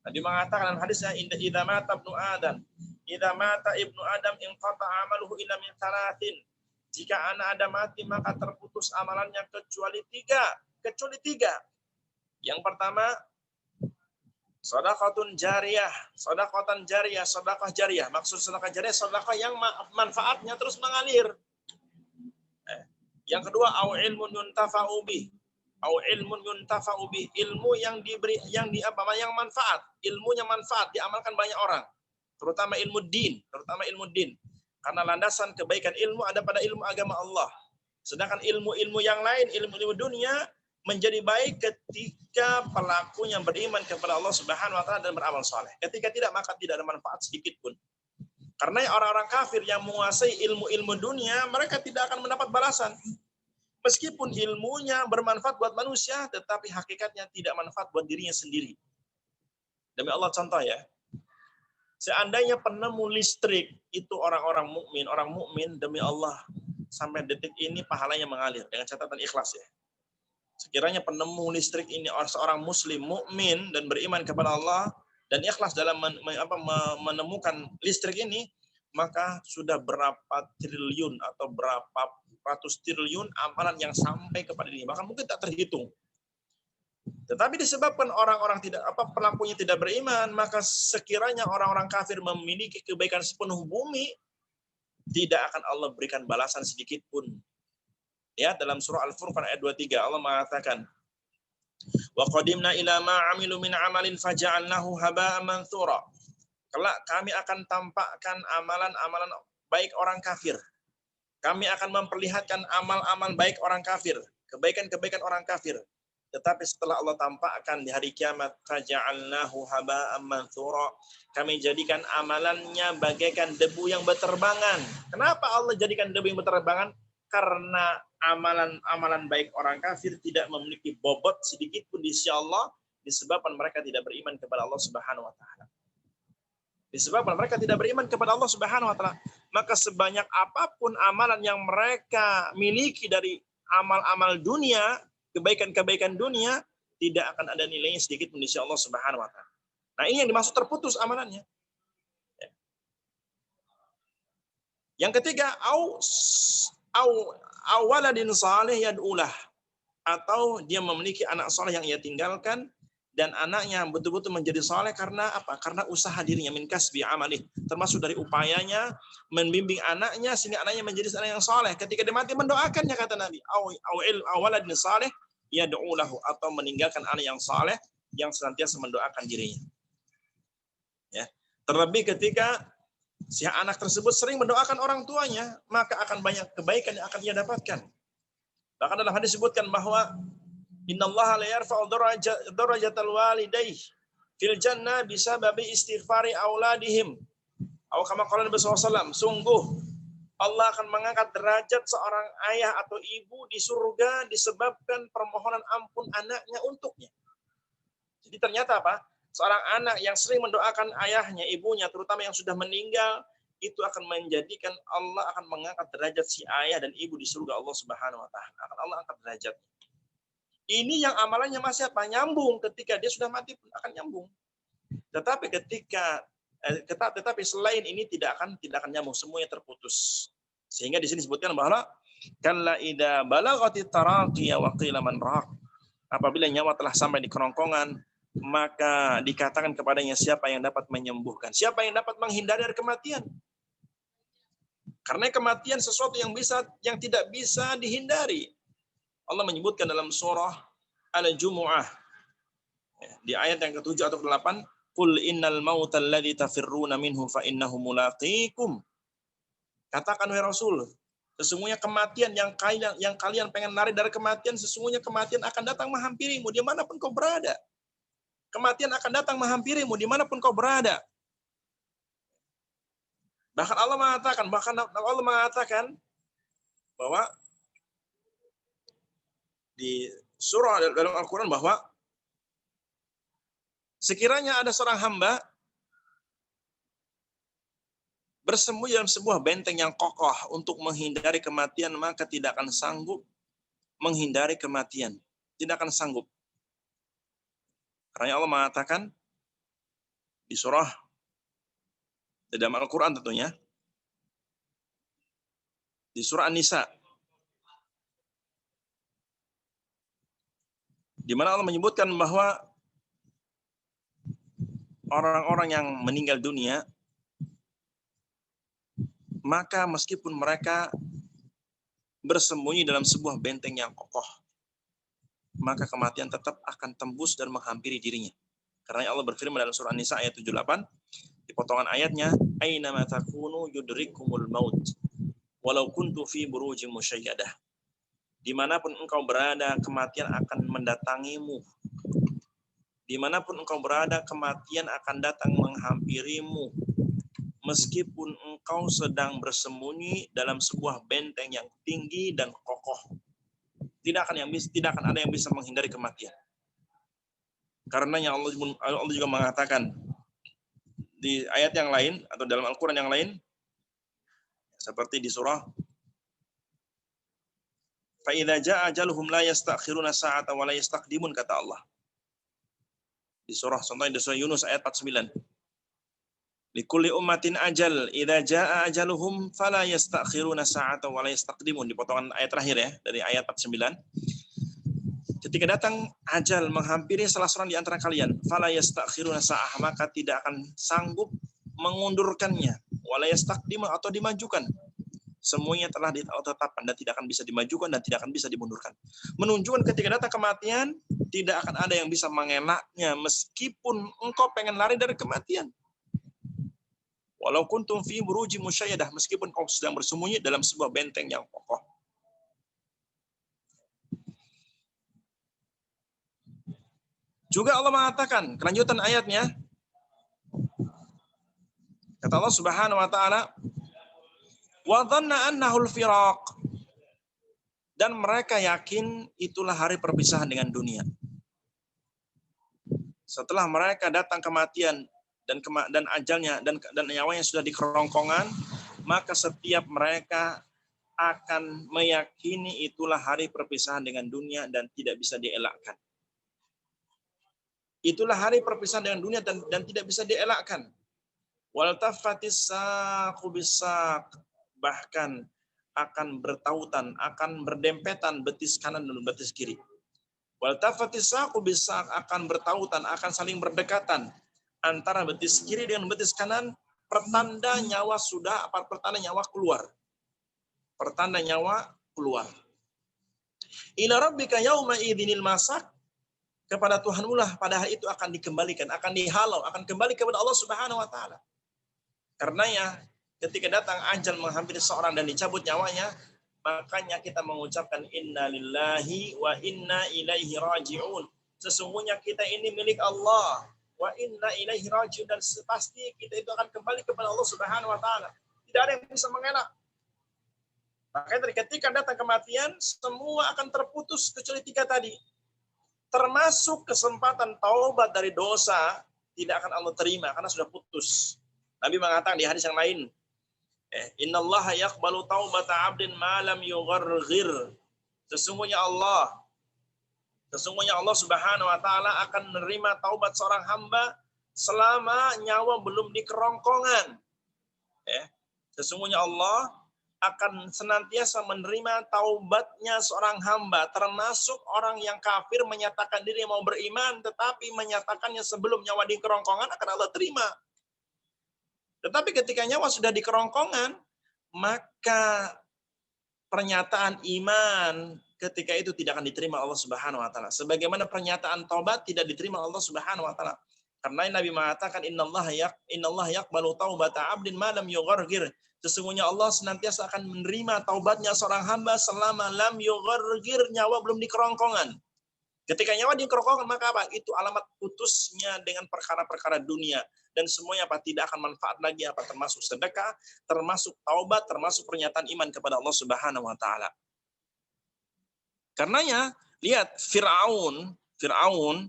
Nabi mengatakan dalam hadisnya, idza mata ibnu Adam, idza mata ibnu Adam inqata amaluhu illa min 3. Jika anak Adam mati maka terputus amalannya kecuali 3. Kecuali 3. Yang pertama, sedekahun jariyah, sedekah jariyah. Maksud sedekah jariyah, sedekah yang manfaatnya terus mengalir. Yang kedua, au ilmun yuntafa'u bih. Au ilmun yuntafa'u bih, ilmu yang diberi yang manfaat, ilmunya manfaat diamalkan banyak orang. Terutama ilmu din. Karena landasan kebaikan ilmu ada pada ilmu agama Allah. Sedangkan ilmu-ilmu yang lain, ilmu-ilmu dunia menjadi baik ketika pelakunya beriman kepada Allah Subhanahu wa taala dan beramal saleh. Ketika tidak maka tidak ada manfaat sedikit pun. Karena orang-orang kafir yang menguasai ilmu-ilmu dunia, mereka tidak akan mendapat balasan. Meskipun ilmunya bermanfaat buat manusia, tetapi hakikatnya tidak manfaat buat dirinya sendiri. Demi Allah contoh ya. Seandainya penemu listrik itu orang mukmin demi Allah sampai detik ini pahalanya mengalir dengan catatan ikhlas ya. Sekiranya penemu listrik ini seorang muslim mukmin dan beriman kepada Allah dan ikhlas dalam menemukan listrik ini, maka sudah berapa triliun atau berapa ratus triliun amalan yang sampai kepada ini, bahkan mungkin tak terhitung. Tetapi disebabkan orang-orang pelakunya tidak beriman, maka sekiranya orang-orang kafir memiliki kebaikan sepenuh bumi, tidak akan Allah berikan balasan sedikit pun. Ya, dalam surah Al-Furqan ayat 23 Allah mengatakan, wa qadimna ila ma 'amilu min 'amalin faja'alnahu haba'an mantsura. Kelak kami akan tampakkan amalan-amalan baik orang kafir. Kami akan memperlihatkan amal-amal baik orang kafir, kebaikan-kebaikan orang kafir. Tetapi setelah Allah tampakkan di hari kiamat, faja'alnahu haba'an mantsura. Kami jadikan amalannya bagaikan debu yang berterbangan. Kenapa Allah jadikan debu yang berterbangan? Karena amalan-amalan baik orang kafir tidak memiliki bobot sedikit pun di sisi Allah, disebabkan mereka tidak beriman kepada Allah Subhanahu wa taala. Disebabkan mereka tidak beriman kepada Allah Subhanahu wa taala, maka sebanyak apapun amalan yang mereka miliki dari amal-amal dunia, kebaikan-kebaikan dunia, tidak akan ada nilainya sedikit pun di sisi Allah Subhanahu wa taala. Nah, ini yang dimaksud terputus amalannya. Yang ketiga, awaladin saleh yad'ulah, atau dia memiliki anak saleh yang ia tinggalkan dan anaknya betul-betul menjadi saleh karena apa? Karena usaha dirinya, min kasbi amalih, termasuk dari upayanya membimbing anaknya sehingga anaknya menjadi anak yang saleh. Ketika dia mati mendoakannya kata Nabi, awaladin saleh yad'ulahu, atau meninggalkan anak yang saleh yang senantiasa mendoakan dirinya. Terlebih ketika si anak tersebut sering mendoakan orang tuanya, maka akan banyak kebaikan yang akan ia dapatkan. Bahkan dalam hadis disebutkan bahwa innallaha la yarfa'u darajatal walidayh fil jannah bisababi istighfari auladihim. Atau kama qala Nabi SAW, sungguh Allah akan mengangkat derajat seorang ayah atau ibu di surga disebabkan permohonan ampun anaknya untuknya. Jadi ternyata apa? Seorang anak yang sering mendoakan ayahnya, ibunya, terutama yang sudah meninggal, itu akan menjadikan Allah akan mengangkat derajat si ayah dan ibu di surga Allah Subhanahu wa taala. Akan Allah angkat derajat. Ini yang amalannya masih apa? Nyambung, ketika dia sudah mati pun akan nyambung. Tetapi tetapi selain ini tidak akan nyambung, semuanya terputus. Sehingga di sini disebutkan bahwa kalla idza balagati taraqiya wa qila man raq. Apabila nyawa telah sampai di kerongkongan, maka dikatakan kepadanya siapa yang dapat menyembuhkan, siapa yang dapat menghindari dari kematian. Karena kematian sesuatu yang tidak bisa dihindari. Allah menyebutkan dalam surah Al-Jumu'ah di ayat yang ke-7 atau ke-8, qul innal mautal ladzi tafirruna minhu fa innahu mulaqikum. Katakan wahai Rasul, sesungguhnya kematian yang kalian pengen lari dari kematian, sesungguhnya kematian akan datang menghampirimu dimanapun kau berada. Kematian akan datang menghampirimu dimanapun kau berada. Bahkan Allah mengatakan bahwa di surah dalam Al-Quran bahwa sekiranya ada seorang hamba bersembunyi dalam sebuah benteng yang kokoh untuk menghindari kematian, maka tidak akan sanggup menghindari kematian. Tidak akan sanggup. Karena Allah mengatakan di surah di dalam Al-Quran tentunya, di surah An-Nisa, di mana Allah menyebutkan bahwa orang-orang yang meninggal dunia, maka meskipun mereka bersembunyi dalam sebuah benteng yang kokoh, maka kematian tetap akan tembus dan menghampiri dirinya. Karena Allah berfirman dalam surah An-Nisa ayat 78, di potongan ayatnya, aina ma takunu yudrikumul maut walau kuntu fi burujim musyayyadah. Dimanapun engkau berada, kematian akan mendatangimu. Dimanapun engkau berada, kematian akan datang menghampirimu. Meskipun engkau sedang bersembunyi dalam sebuah benteng yang tinggi dan kokoh, tidak akan ada yang bisa menghindari kematian. Karenanya Allah juga mengatakan di ayat yang lain atau dalam Al-Quran yang lain, seperti di surah فَإِذَا جَاءَ أَجَلُهُمْ لَا يَسْتَأْخِرُونَ سَاعَةً وَلَا يَسْتَقْدِمُونَ, kata Allah. Di surah Yunus ayat 49. Likulli ummatin ajal, idza jaa ajaluhum fala yastakhiruna sa'atan wa la yastaqdimun. Di potongan ayat terakhir ya, dari ayat 49. Ketika datang ajal menghampiri salah seorang di antara kalian, fala yastakhiruna sa'ah, maka tidak akan sanggup mengundurkannya, wa la yastaqdimun, atau dimajukan. Semuanya telah ditetapkan dan tidak akan bisa dimajukan dan tidak akan bisa dimundurkan. Menunjukkan ketika datang kematian, tidak akan ada yang bisa mengelaknya meskipun engkau pengen lari dari kematian. Walau kuntum fi buruji musyayyadah, meskipun kau sedang bersembunyi dalam sebuah benteng yang kokoh. Juga Allah mengatakan, kelanjutan ayatnya, kata Allah Subhanahu wa taala, wa dhanna annahu al-firaq, dan mereka yakin itulah hari perpisahan dengan dunia. Setelah mereka datang kematian dan ajalnya dan nyawanya sudah di kerongkongan, maka setiap mereka akan meyakini itulah hari perpisahan dengan dunia dan tidak bisa dielakkan. Itulah hari perpisahan dengan dunia dan tidak bisa dielakkan. Wal tafatis saqu bisaq, bahkan akan bertautan, akan berdempetan betis kanan dan betis kiri. Wal tafatis saqu bisaq, akan bertautan, akan saling berdekatan antara betis kiri dengan betis kanan, pertanda nyawa keluar. Pertanda nyawa keluar. Ila rabbika yauma idzinil masak, kepada Tuhanmu lah pada hari itu akan dikembalikan, akan dihalau, akan kembali kepada Allah Subhanahu wa taala. Karenanya ketika datang ajal menghampiri seorang dan dicabut nyawanya, makanya kita mengucapkan inna lillahi wa inna ilaihi raji'un. Sesungguhnya kita ini milik Allah, wa inna ilaihi raji'un, dan pasti kita itu akan kembali kepada Allah Subhanahu wa taala. Tidak ada yang bisa mengelak. Makanya ketika datang kematian, semua akan terputus kecuali 3 tadi. Termasuk kesempatan taubat dari dosa, tidak akan Allah terima karena sudah putus. Nabi mengatakan di hadis yang lain, innallaha yaqbalu taubata 'abdin ma lam yugharghir. Sesungguhnya Allah Subhanahu wa taala akan menerima taubat seorang hamba selama nyawa belum di kerongkongan. Sesungguhnya Allah akan senantiasa menerima taubatnya seorang hamba, termasuk orang yang kafir menyatakan diri mau beriman, tetapi menyatakannya sebelum nyawa di kerongkongan akan Allah terima. Tetapi ketika nyawa sudah di kerongkongan, maka pernyataan iman ketika itu tidak akan diterima Allah Subhanahu wa taala. Sebagaimana pernyataan taubat tidak diterima Allah Subhanahu wa taala. Karena Nabi mengatakan innallaha yaqbalu taubata 'abdin ma lam yugharghir. Sesungguhnya Allah senantiasa akan menerima taubatnya seorang hamba selama lam yugharghir, nyawa belum di kerongkongan. Ketika nyawa di kerongkongan, maka apa? Itu alamat putusnya dengan perkara-perkara dunia. Dan semuanya apa? Tidak akan manfaat lagi, apa? Termasuk sedekah, termasuk taubat, termasuk pernyataan iman kepada Allah Subhanahu wa taala. Karenanya, lihat Fir'aun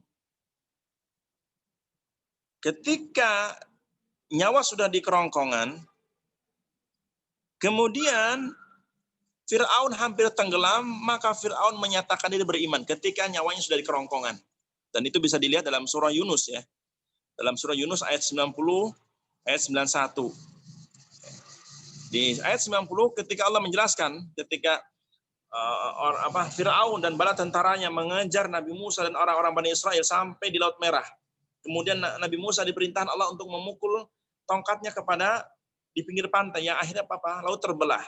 ketika nyawa sudah di kerongkongan, kemudian Fir'aun hampir tenggelam, maka Fir'aun menyatakan diri beriman ketika nyawanya sudah di kerongkongan. Dan itu bisa dilihat dalam surah Yunus ya. Dalam surah Yunus ayat 90, ayat 91. Di ayat 90 ketika Allah menjelaskan ketika Fir'aun dan bala tentaranya mengejar Nabi Musa dan orang-orang Bani Israel sampai di Laut Merah. Kemudian Nabi Musa diperintahkan Allah untuk memukul tongkatnya kepada di pinggir pantai, yang akhirnya laut terbelah.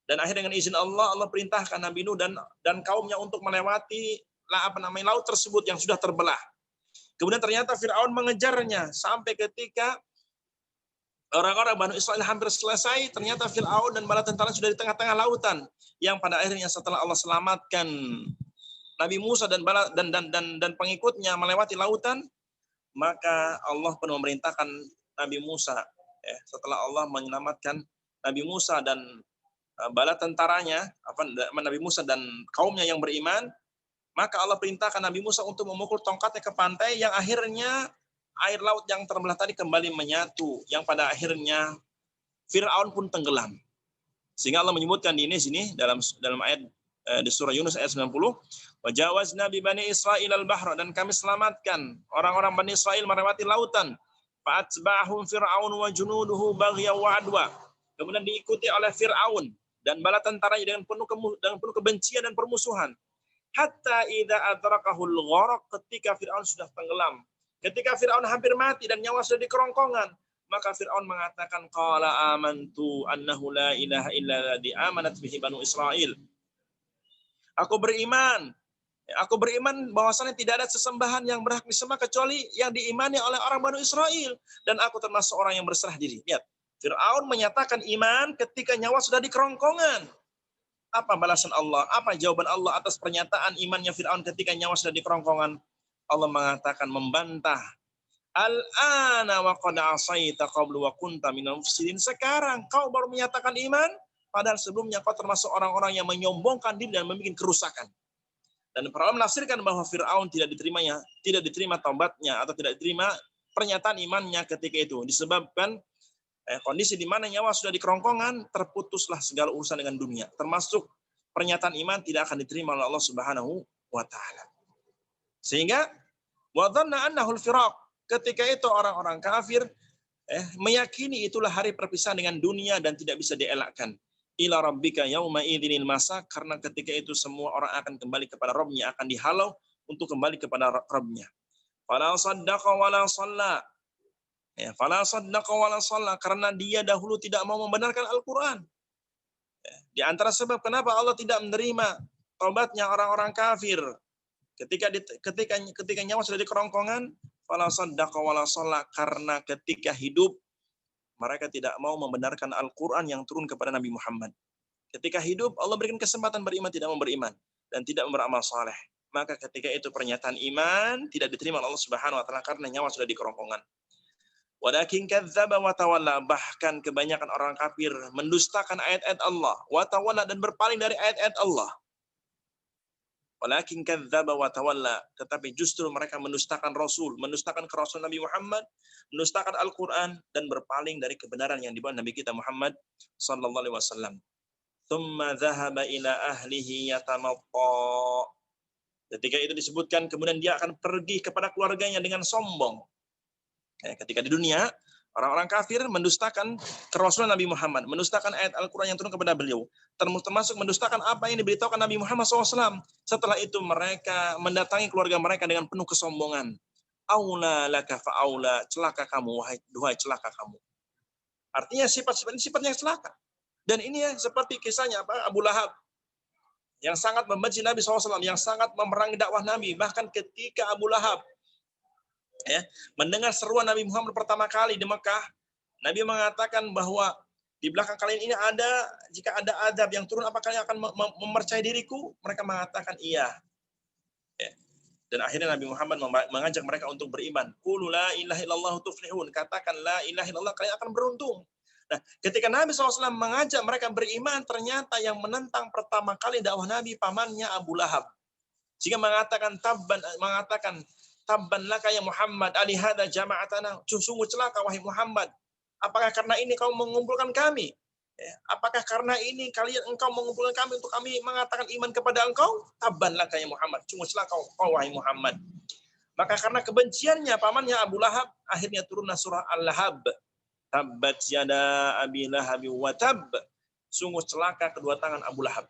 Dan akhirnya dengan izin Allah, Allah perintahkan Nabi Nuh dan kaumnya untuk melewati laut tersebut yang sudah terbelah. Kemudian ternyata Fir'aun mengejarnya sampai ketika orang-orang Bani Israel hampir selesai, ternyata Fir'aun dan bala tentara sudah di tengah-tengah lautan. Yang pada akhirnya setelah Allah selamatkan Nabi Musa dan pengikutnya melewati lautan, maka Allah pun memerintahkan Nabi Musa, setelah Allah menyelamatkan Nabi Musa dan bala tentaranya, Nabi Musa dan kaumnya yang beriman, maka Allah perintahkan Nabi Musa untuk memukul tongkatnya ke pantai, yang akhirnya air laut yang terbelah tadi kembali menyatu, yang pada akhirnya Fir'aun pun tenggelam. Sehingga Allah menyebutkan di sini dalam ayat di surah Yunus ayat 90, wajawazna bi bani Israil al-bahra, dan kami selamatkan orang-orang Bani Israel melewati lautan, fa'atba'ahum fir'aun wa junuduhu baghya wa adwa. Kemudian diikuti oleh Fir'aun dan bala tentaranya dengan penuh kebencian dan permusuhan. Hatta idza adrakahul gharaq, ketika Fir'aun sudah tenggelam. Ketika Fir'aun hampir mati dan nyawa sudah di kerongkongan, maka Fir'aun mengatakan qala amantu annahu la ilaha illa alladhi amanat bihi banu Israil. Aku beriman bahwasanya tidak ada sesembahan yang berhak disembah kecuali yang diimani oleh orang Bani Israel, dan aku termasuk orang yang berserah diri. Lihat, Fir'aun menyatakan iman ketika nyawa sudah di kerongkongan. Apa balasan Allah? Apa jawaban Allah atas pernyataan imannya Fir'aun ketika nyawa sudah di kerongkongan? Allah mengatakan, membantah. Al-ana wa qad asaita qablu wa kunta minal mufsidin. Sekarang kau baru menyatakan iman, padahal sebelumnya kau termasuk orang-orang yang menyombongkan diri dan membuat kerusakan. Dan para ulama menafsirkan bahwa Fir'aun tidak diterima taubatnya atau tidak diterima pernyataan imannya ketika itu disebabkan kondisi di mana nyawa sudah di kerongkongan, terputuslah segala urusan dengan dunia, termasuk pernyataan iman tidak akan diterima oleh Allah Subhanahu wa taala. Sehingga wa dhanna annahu al-firaq, ketika itu orang-orang kafir meyakini itulah hari perpisahan dengan dunia dan tidak bisa dielakkan. Ila rabbika yauma idzinil masa, karena ketika itu semua orang akan kembali kepada Rabb-nya, akan dihalau untuk kembali kepada Rabb-nya. Fala saddaqa wala shalla. Fala saddaqa wala shalla, karena dia dahulu tidak mau membenarkan Al-Qur'an. Di antara sebab kenapa Allah tidak menerima taubatnya orang-orang kafir ketika nyawa sudah di kerongkongan, fala saddaqa wala shalla, karena ketika hidup mereka tidak mau membenarkan Al-Quran yang turun kepada Nabi Muhammad. Ketika hidup, Allah berikan kesempatan beriman, tidak mau beriman. Dan tidak beramal saleh. Maka ketika itu pernyataan iman tidak diterima oleh Allah Subhanahu wa taala karena nyawa sudah di kerongkongan. Walakin kadzdzaba wa tawalla, bahkan kebanyakan orang kafir mendustakan ayat-ayat Allah, wa tawalla, dan berpaling dari ayat-ayat Allah. Walakin kadzdzaba wa tawalla, tetapi justru mereka mendustakan Rasul, mendustakan kerasulan Nabi Muhammad, mendustakan Al-Qur'an, dan berpaling dari kebenaran yang dibawa Nabi kita Muhammad sallallahu alaihi wasallam. Tsumma dzahaba ila ahlihi yatamatta. Ketika itu disebutkan, kemudian dia akan pergi kepada keluarganya dengan sombong. Ketika di dunia, orang-orang kafir mendustakan kerasulan Nabi Muhammad, mendustakan ayat Al-Quran yang turun kepada beliau, termasuk mendustakan apa yang diberitahukan Nabi Muhammad SAW. Setelah itu mereka mendatangi keluarga mereka dengan penuh kesombongan. Aula laka fa'aula, celaka kamu, wahai celaka kamu. Artinya sifat-sifat ini sifatnya celaka. Dan ini seperti kisahnya Abu Lahab, yang sangat membenci Nabi SAW, yang sangat memerangi dakwah Nabi. Bahkan ketika Abu Lahab mendengar seruan Nabi Muhammad pertama kali di Mekah, Nabi mengatakan bahwa di belakang kalian ini jika ada azab yang turun, apakah kalian akan mempercayai diriku? Mereka mengatakan iya. Dan akhirnya Nabi Muhammad mengajak mereka untuk beriman. Qulu la ilaha illallah tuflihun. Katakan la ilaha illallah, kalian akan beruntung. Nah, ketika Nabi SAW mengajak mereka beriman, ternyata yang menentang pertama kali dakwah Nabi pamannya Abu Lahab. Sehingga mengatakan tabban laka ya Muhammad, alihada jama'atana, sungguh celaka wahai Muhammad. Apakah karena ini kau mengumpulkan kami? Apakah karena ini engkau mengumpulkan kami untuk kami mengatakan iman kepada engkau? Tabban laka ya Muhammad, sungguh celaka kau wahai Muhammad. Maka karena kebenciannya pamannya Abu Lahab, akhirnya turunlah surah Al-Lahab. Tabbat yada abi lahab wa tab. Sungguh celaka kedua tangan Abu Lahab.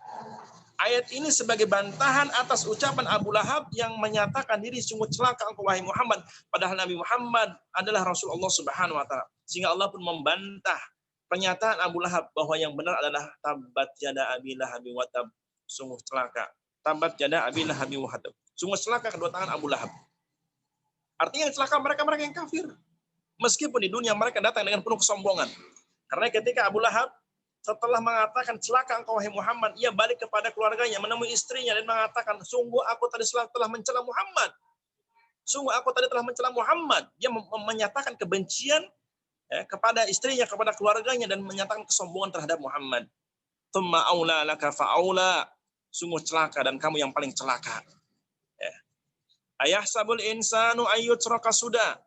Ayat ini sebagai bantahan atas ucapan Abu Lahab yang menyatakan diri sungguh celaka engkau wahai Muhammad, padahal Nabi Muhammad adalah Rasulullah Subhanahu wa taala. Sehingga Allah pun membantah pernyataan Abu Lahab bahwa yang benar adalah tabbat yada abi lahab wa tab. Sungguh celaka. Tabbat yada abi lahab wa tab. Sungguh celaka kedua tangan Abu Lahab. Artinya yang celaka mereka-mereka yang kafir. Meskipun di dunia mereka datang dengan penuh kesombongan. Karena ketika Abu Lahab setelah mengatakan celaka engkau wahai Muhammad, ia balik kepada keluarganya, menemui istrinya dan mengatakan, sungguh aku tadi telah mencela Muhammad. Sungguh aku tadi telah mencela Muhammad. Dia menyatakan kebencian kepada istrinya, kepada keluarganya, dan menyatakan kesombongan terhadap Muhammad. Tsumma aula laka fa'aula. Sungguh celaka dan kamu yang paling celaka. Ayahsabul insanu ayyutraka suda.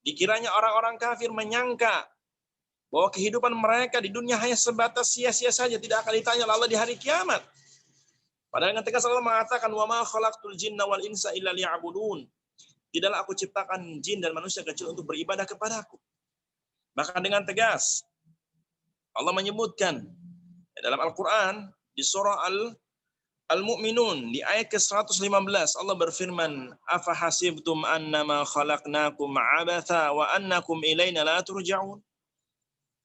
Dikiranya orang-orang kafir menyangka bahwa kehidupan mereka di dunia hanya sebatas sia-sia saja, tidak akan ditanya Allah di hari kiamat. Padahal dengan tegas Allah mengatakan, wa ma khalaqtul jinna wal insa illa liya'budun. Tidaklah aku ciptakan jin dan manusia kecil untuk beribadah kepadaku. Maka dengan tegas Allah menyebutkan dalam Al-Quran di surah Al-Mu'minun di ayat ke-115, Allah berfirman, afa hasibtum annama khalaqnakum abatha wa annakum ilaina la turja'un.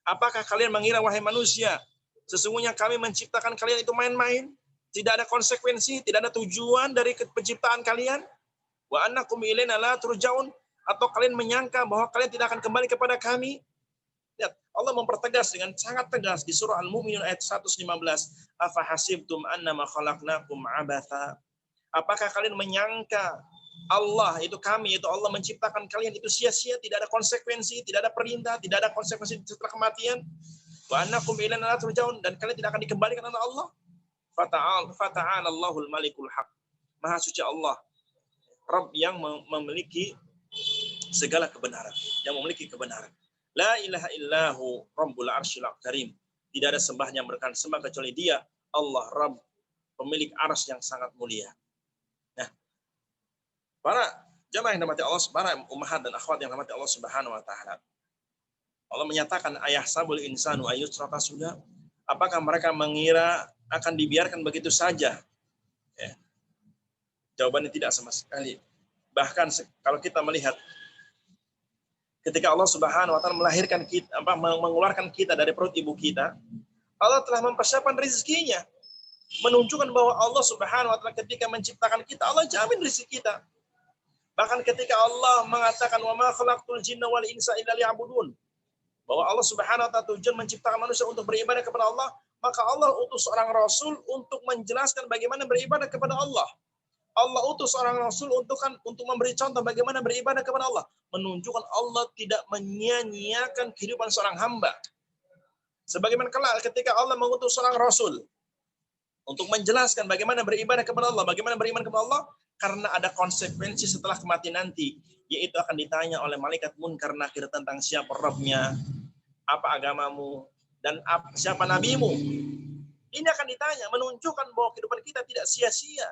Apakah kalian mengira wahai manusia, sesungguhnya kami menciptakan kalian itu main-main, tidak ada konsekuensi, tidak ada tujuan dari penciptaan kalian? Wa annakum ilaina la turja'un, atau kalian menyangka bahwa kalian tidak akan kembali kepada kami? Lihat, Allah mempertegas dengan sangat tegas di surah Al-Mu'minun ayat 115. Afa hasibtum annama khalaqnakum abatha. Apakah kalian menyangka Allah itu kami, itu Allah menciptakan kalian itu sia-sia, tidak ada konsekuensi, tidak ada perintah, tidak ada konsekuensi setelah kematian? Wa annakum ilaina la turja'un, dan kalian tidak akan dikembalikan oleh Allah. Fata'ala Allahul Malikul Haq. Maha suci Allah, Rabb yang memiliki segala kebenaran, yang memiliki kebenaran. La ilaha illahu rabbul arsyil karim. Tidak ada sembah yang berkenan sembah kecuali Dia, Allah Rabb, pemilik arsy yang sangat mulia. Nah, para jamaah yang dirahmati Allah, para ummahat dan akhwat yang dirahmati Allah Subhanahu wa taala. Allah menyatakan, ayahsabul insanu ayyutraka suda. Apakah mereka mengira akan dibiarkan begitu saja? Jawabannya tidak sama sekali. Bahkan kalau kita melihat ketika Allah Subhanahu wa taala melahirkan kita, mengeluarkan kita dari perut ibu kita, Allah telah mempersiapkan rezekinya. Menunjukkan bahwa Allah Subhanahu wa taala ketika menciptakan kita, Allah jamin rezeki kita. Bahkan ketika Allah mengatakan, wa ma khalaqtul jinna wal insa illa liya'budun, bahwa Allah Subhanahu wa taala tujuan menciptakan manusia untuk beribadah kepada Allah, maka Allah utus seorang rasul untuk menjelaskan bagaimana beribadah kepada Allah. Allah utus seorang rasul untuk memberi contoh bagaimana beribadah kepada Allah, menunjukkan Allah tidak menyia-nyiakan kehidupan seorang hamba. Sebagaimana kelak ketika Allah mengutus seorang rasul untuk menjelaskan bagaimana beribadah kepada Allah, bagaimana beriman kepada Allah, karena ada konsekuensi setelah kematian nanti, yaitu akan ditanya oleh malaikat munkar nakir tentang siapa Rabbnya, apa agamamu, dan siapa nabimu. Ini akan ditanya, menunjukkan bahwa kehidupan kita tidak sia-sia.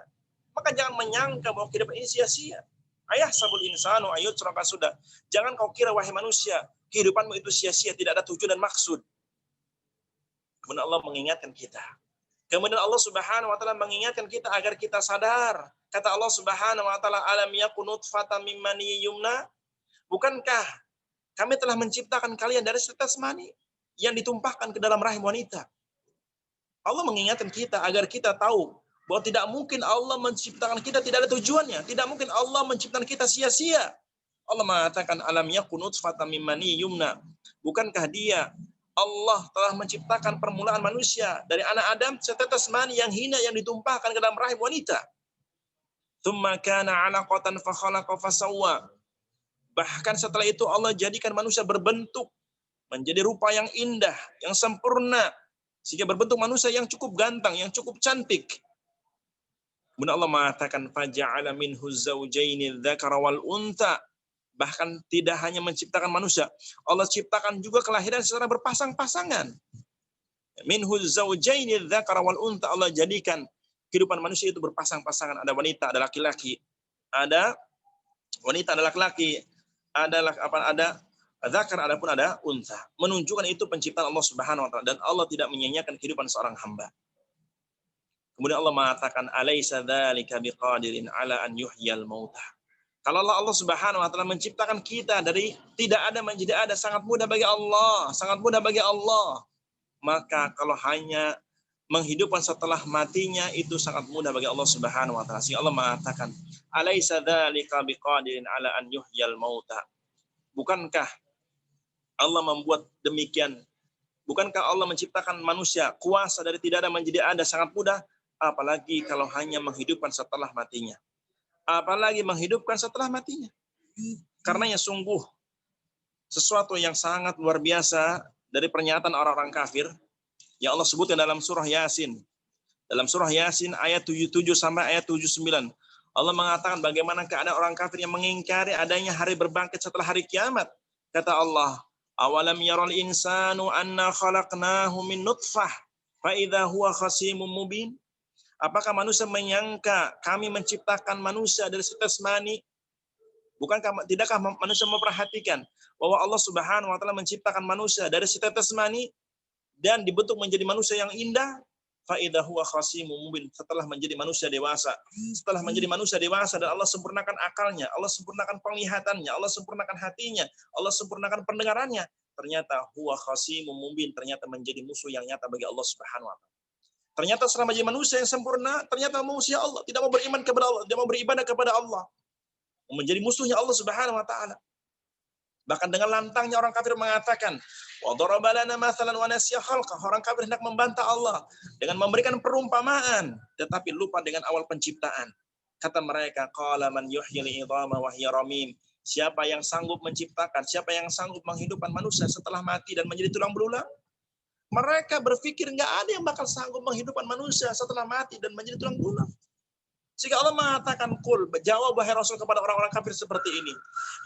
Maka jangan menyangka bahwa kehidupan ini sia-sia. Ayah sabul insanu ayut suraka sudah. Jangan kau kira wahai manusia, kehidupanmu itu sia-sia, tidak ada tujuan dan maksud. Kemudian Allah mengingatkan kita. Kemudian Allah Subhanahu wa taala mengingatkan kita agar kita sadar. Kata Allah Subhanahu wa taala, alam yakun nutfatan mim maniyyin yumna? Bukankah kami telah menciptakan kalian dari setetes mani yang ditumpahkan ke dalam rahim wanita? Allah mengingatkan kita agar kita tahu bahwa tidak mungkin Allah menciptakan kita tidak ada tujuannya. Tidak mungkin Allah menciptakan kita sia-sia. Allah mengatakan alam yakun nutfatan mim maniyyin yumna? Bukankah dia Allah telah menciptakan permulaan manusia dari anak Adam setetes mani yang hina yang ditumpahkan ke dalam rahim wanita. Tsumma kana 'alaqatan fa khalaqa fa sawwa. Bahkan setelah itu Allah jadikan manusia berbentuk menjadi rupa yang indah, yang sempurna, sehingga berbentuk manusia yang cukup ganteng, yang cukup cantik. Kemudian Allah mengatakan faja'ala minhu zawjaini dzakara wal untha. Bahkan tidak hanya menciptakan manusia, Allah ciptakan juga kelahiran secara berpasang-pasangan. Minhu zawjaini dzakara wal untha, Allah jadikan kehidupan manusia itu berpasang-pasangan, ada wanita, ada laki-laki. Ada wanita, ada laki-laki. Ada dzakar, adapun ada untha. Menunjukkan itu penciptaan Allah Subhanahu wa taala dan Allah tidak menyia-nyiakan kehidupan seorang hamba. Kemudian Allah mengatakan alaisa dzalika biqadirin ala an yuhyal mautah. Kalau Allah Subhanahu wa taala menciptakan kita dari tidak ada menjadi ada, sangat mudah bagi Allah, sangat mudah bagi Allah. Maka kalau hanya menghidupkan setelah matinya itu sangat mudah bagi Allah Subhanahu wa taala. Sehingga Allah mengatakan, "Alaisa dzalika biqadirin ala an yuhyal mauta." Bukankah Allah membuat demikian? Bukankah Allah menciptakan manusia kuasa dari tidak ada menjadi ada sangat mudah, apalagi kalau hanya menghidupkan setelah matinya. Apalagi menghidupkan setelah matinya. Karenanya sungguh sesuatu yang sangat luar biasa dari pernyataan orang-orang kafir yang Allah sebutkan dalam surah Yasin. Dalam surah Yasin ayat 77 sampai ayat 79. Allah mengatakan bagaimana keadaan orang kafir yang mengingkari adanya hari berbangkit setelah hari kiamat. Kata Allah, awalam yaral insanu anna khalaqnahu min nutfah fa idza huwa khasimun mubin. Apakah manusia menyangka kami menciptakan manusia dari setetes mani? Tidakkah manusia memperhatikan bahwa Allah Subhanahu wa taala menciptakan manusia dari setetes mani dan dibentuk menjadi manusia yang indah? Fa idza huwa khasimun mubin. Setelah menjadi manusia dewasa, dan Allah sempurnakan akalnya, Allah sempurnakan penglihatannya, Allah sempurnakan hatinya, Allah sempurnakan pendengarannya, ternyata huwa khasimun mubin, ternyata menjadi musuh yang nyata bagi Allah Subhanahu wa taala. Ternyata selama jadi manusia yang sempurna, ternyata manusia Allah, tidak mau beriman kepada Allah, tidak mau beribadah kepada Allah. Menjadi musuhnya Allah Subhanahu wa taala. Bahkan dengan lantangnya orang kafir mengatakan, wa daraba lana mathalan wa nasiya khalqah. Orang kafir hendak membantah Allah dengan memberikan perumpamaan, tetapi lupa dengan awal penciptaan. Kata mereka, qala man yuhyil idhama wa hiya ramim. Siapa yang sanggup menciptakan, siapa yang sanggup menghidupkan manusia setelah mati dan menjadi tulang belulang? Mereka berpikir nggak ada yang bakal sanggup menghidupkan manusia setelah mati dan menjadi tulang belulang. Sehingga Allah mengatakan, "Qul," jawab wahai Rasul kepada orang-orang kafir seperti ini.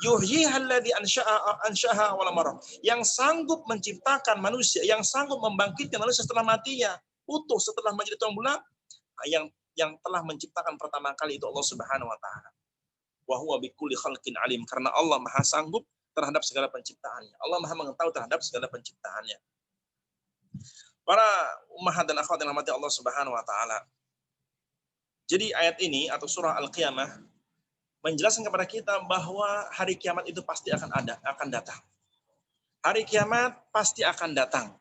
Yuhyihal ladzi ansha'aha awwala marrah. Yang sanggup menciptakan manusia, yang sanggup membangkitkan manusia setelah matinya, utuh setelah menjadi tulang belulang, yang telah menciptakan pertama kali itu Allah Subhanahu wa taala. Wa huwa bikulli khalqin alim, karena Allah Maha sanggup terhadap segala penciptaannya. Allah Maha mengetahui terhadap segala penciptaannya. Para ummahat dan akhwat yang dirahmati Allah Subhanahu wa taala. Jadi ayat ini atau surah Al-Qiyamah menjelaskan kepada kita bahwa hari kiamat itu pasti akan datang. Hari kiamat pasti akan datang.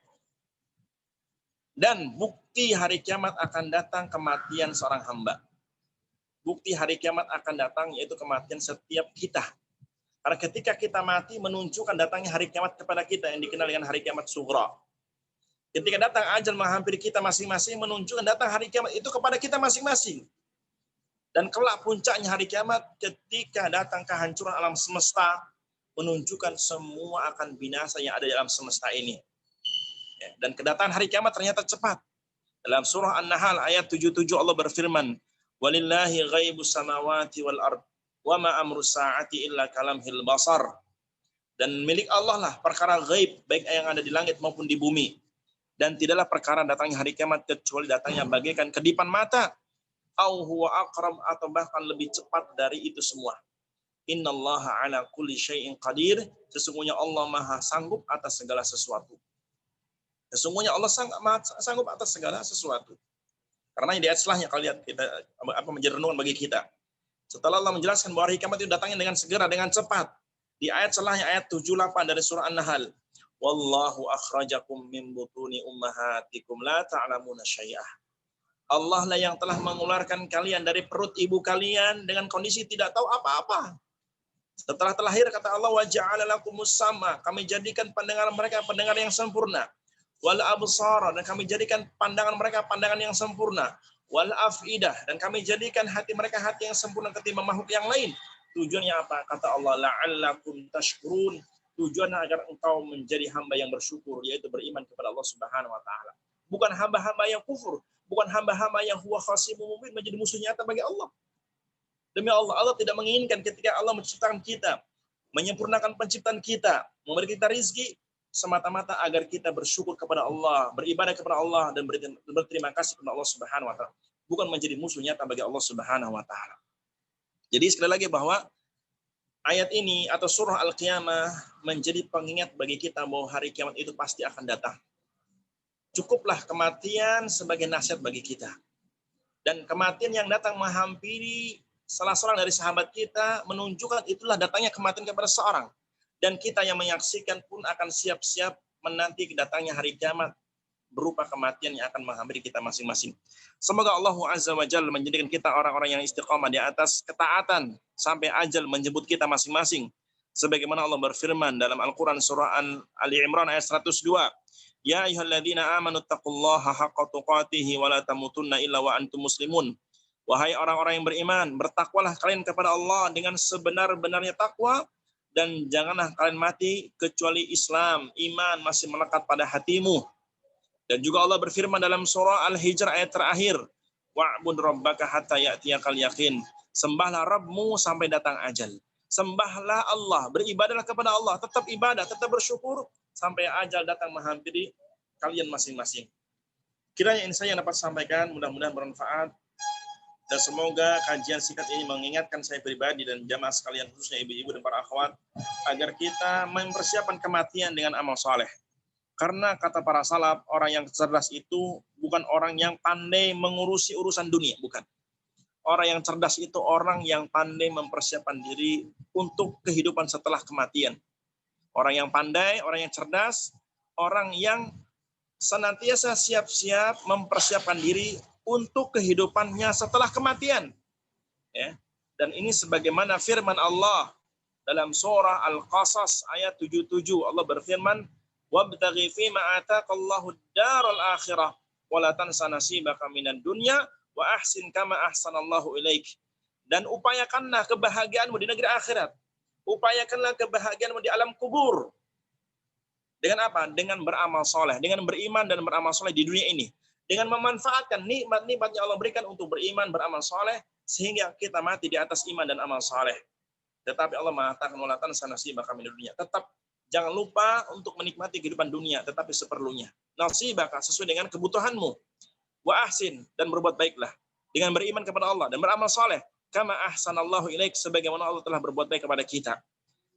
Dan bukti hari kiamat akan datang kematian seorang hamba. Bukti hari kiamat akan datang yaitu kematian setiap kita. Karena ketika kita mati menunjukkan datangnya hari kiamat kepada kita yang dikenal dengan hari kiamat sughra. Ketika datang ajal menghampiri kita masing-masing menunjukkan datang hari kiamat itu kepada kita masing-masing. Dan kelak puncaknya hari kiamat ketika datang kehancuran alam semesta menunjukkan semua akan binasa yang ada di alam semesta ini. Dan kedatangan hari kiamat ternyata cepat. Dalam surah An-Nahl ayat 77 Allah berfirman, "Walillahi ghaibus samawati wal ard, wa ma amru sa'ati illa kalamhil basar." Dan milik Allah lah perkara gaib baik yang ada di langit maupun di bumi. Dan tidaklah perkara datangnya hari kiamat kecuali datangnya bagaikan kedipan mata, au huwa aqrab atau bahkan lebih cepat dari itu semua. Innallaha ala kulli syai'in qadir, sesungguhnya Allah Maha sanggup atas segala sesuatu. Sesungguhnya Allah sanggup atas segala sesuatu. Karena di ayat setelahnya kalau lihat kita apa menjadi renungan bagi kita. Setelah Allah menjelaskan bahwa hari kiamat itu datangnya dengan segera, dengan cepat. Di ayat setelahnya ayat 78 dari surah An-Nahl. Wallahu akhrajakum min butuni ummahatikum la ta'lamuna syai'ah. Allah lah yang telah mengeluarkan kalian dari perut ibu kalian dengan kondisi tidak tahu apa-apa. Setelah terlahir kata Allah wa ja'ala lakumus sama, kami jadikan pandangan mereka pandangan yang sempurna. Wal absara, dan kami jadikan pandangan mereka pandangan yang sempurna. Wal afidah, dan kami jadikan hati mereka hati yang sempurna ketimbang makhluk yang lain. Tujuannya apa? Kata Allah la'allakum tashkurun. Tujuannya agar engkau menjadi hamba yang bersyukur, yaitu beriman kepada Allah Subhanahu wa taala. Bukan hamba-hamba yang kufur, bukan hamba-hamba yang huwa khasimun mubin menjadi musuh nyata bagi Allah. Demi Allah, Allah tidak menginginkan ketika Allah menciptakan kita, menyempurnakan penciptaan kita, memberi kita rizki, semata-mata agar kita bersyukur kepada Allah, beribadah kepada Allah, dan berterima kasih kepada Allah Subhanahu wa taala. Bukan menjadi musuh nyata bagi Allah Subhanahu wa taala. Jadi sekali lagi bahwa ayat ini atau surah Al-Qiyamah menjadi pengingat bagi kita bahwa hari kiamat itu pasti akan datang. Cukuplah kematian sebagai nasihat bagi kita. Dan kematian yang datang menghampiri salah seorang dari sahabat kita menunjukkan itulah datangnya kematian kepada seorang. Dan kita yang menyaksikan pun akan siap-siap menanti kedatangnya hari kiamat berupa kematian yang akan menghampiri kita masing-masing. Semoga Allah Azza wa Jalla menjadikan kita orang-orang yang istiqamah di atas ketaatan sampai ajal menjemput kita masing-masing. Sebagaimana Allah berfirman dalam Al-Quran surah Ali Imran ayat 102. Ya ayyuhalladzina amanu taqullaha haqqa tuqatih wa la tamutunna illa wa antum muslimun. Wahai orang-orang yang beriman, bertakwalah kalian kepada Allah dengan sebenar-benarnya takwa, dan janganlah kalian mati kecuali Islam, iman masih melekat pada hatimu. Dan juga Allah berfirman dalam surah Al-Hijr ayat terakhir, wa'bud rabbaka hatta ya'tiyakal yaqin. Sembahlah Rabbmu sampai datang ajal. Sembahlah Allah, beribadahlah kepada Allah, tetap ibadah, tetap bersyukur sampai ajal datang menghampiri kalian masing-masing. Kiranya ini saya yang dapat sampaikan, mudah-mudahan bermanfaat. Dan semoga kajian singkat ini mengingatkan saya pribadi dan jamaah sekalian, khususnya ibu-ibu dan para akhwat, agar kita mempersiapkan kematian dengan amal saleh. Karena kata para salaf, orang yang cerdas itu bukan orang yang pandai mengurusi urusan dunia, bukan. Orang yang cerdas itu orang yang pandai mempersiapkan diri untuk kehidupan setelah kematian. Orang yang pandai, orang yang cerdas, orang yang senantiasa siap-siap mempersiapkan diri untuk kehidupannya setelah kematian. Ya. Dan ini sebagaimana firman Allah dalam surah Al-Qasas ayat 77. Allah berfirman, wabtaghi fima ataqallahu ad-daral akhirah wa la tansa nasibaka minad dunya wa ahsin kama ahsanallahu ilaik. Dan upayakanlah kebahagiaanmu di negeri akhirat. Upayakanlah kebahagiaanmu di alam kubur. Dengan apa? Dengan beramal soleh, dengan beriman dan beramal soleh di dunia ini. Dengan memanfaatkan nikmat-nikmat yang Allah berikan untuk beriman, beramal soleh, sehingga kita mati di atas iman dan amal soleh. Tetapi Allah mengatakan, wa la tansa nasibaka minad dunya. Tetap jangan lupa untuk menikmati kehidupan dunia, tetapi seperlunya. Nasibaka, sesuai dengan kebutuhanmu. Wa ahsin, dan berbuat baiklah. Dengan beriman kepada Allah dan beramal soleh. Kama ahsanallahu ilaik, sebagaimana Allah telah berbuat baik kepada kita.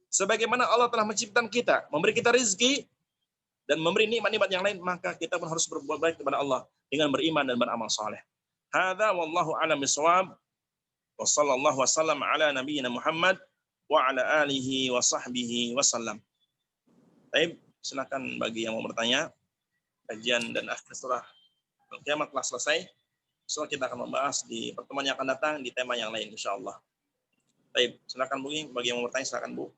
Sebagaimana Allah telah menciptakan kita, memberi kita rezeki, dan memberi nikmat-nikmat yang lain, maka kita pun harus berbuat baik kepada Allah dengan beriman dan beramal soleh. Hadza wallahu a'lam bishawab. Wa sallallahu wasallam ala nabiyyina Muhammad wa ala alihi wa sahbihi wasallam. Baik, silakan bagi yang mau bertanya. Kajian dan akhir surah Al-Qiyamah telah selesai. Setelah kita akan membahas di pertemuan yang akan datang di tema yang lain insyaallah. Baik, silakan bagi yang mau bertanya silakan Bu.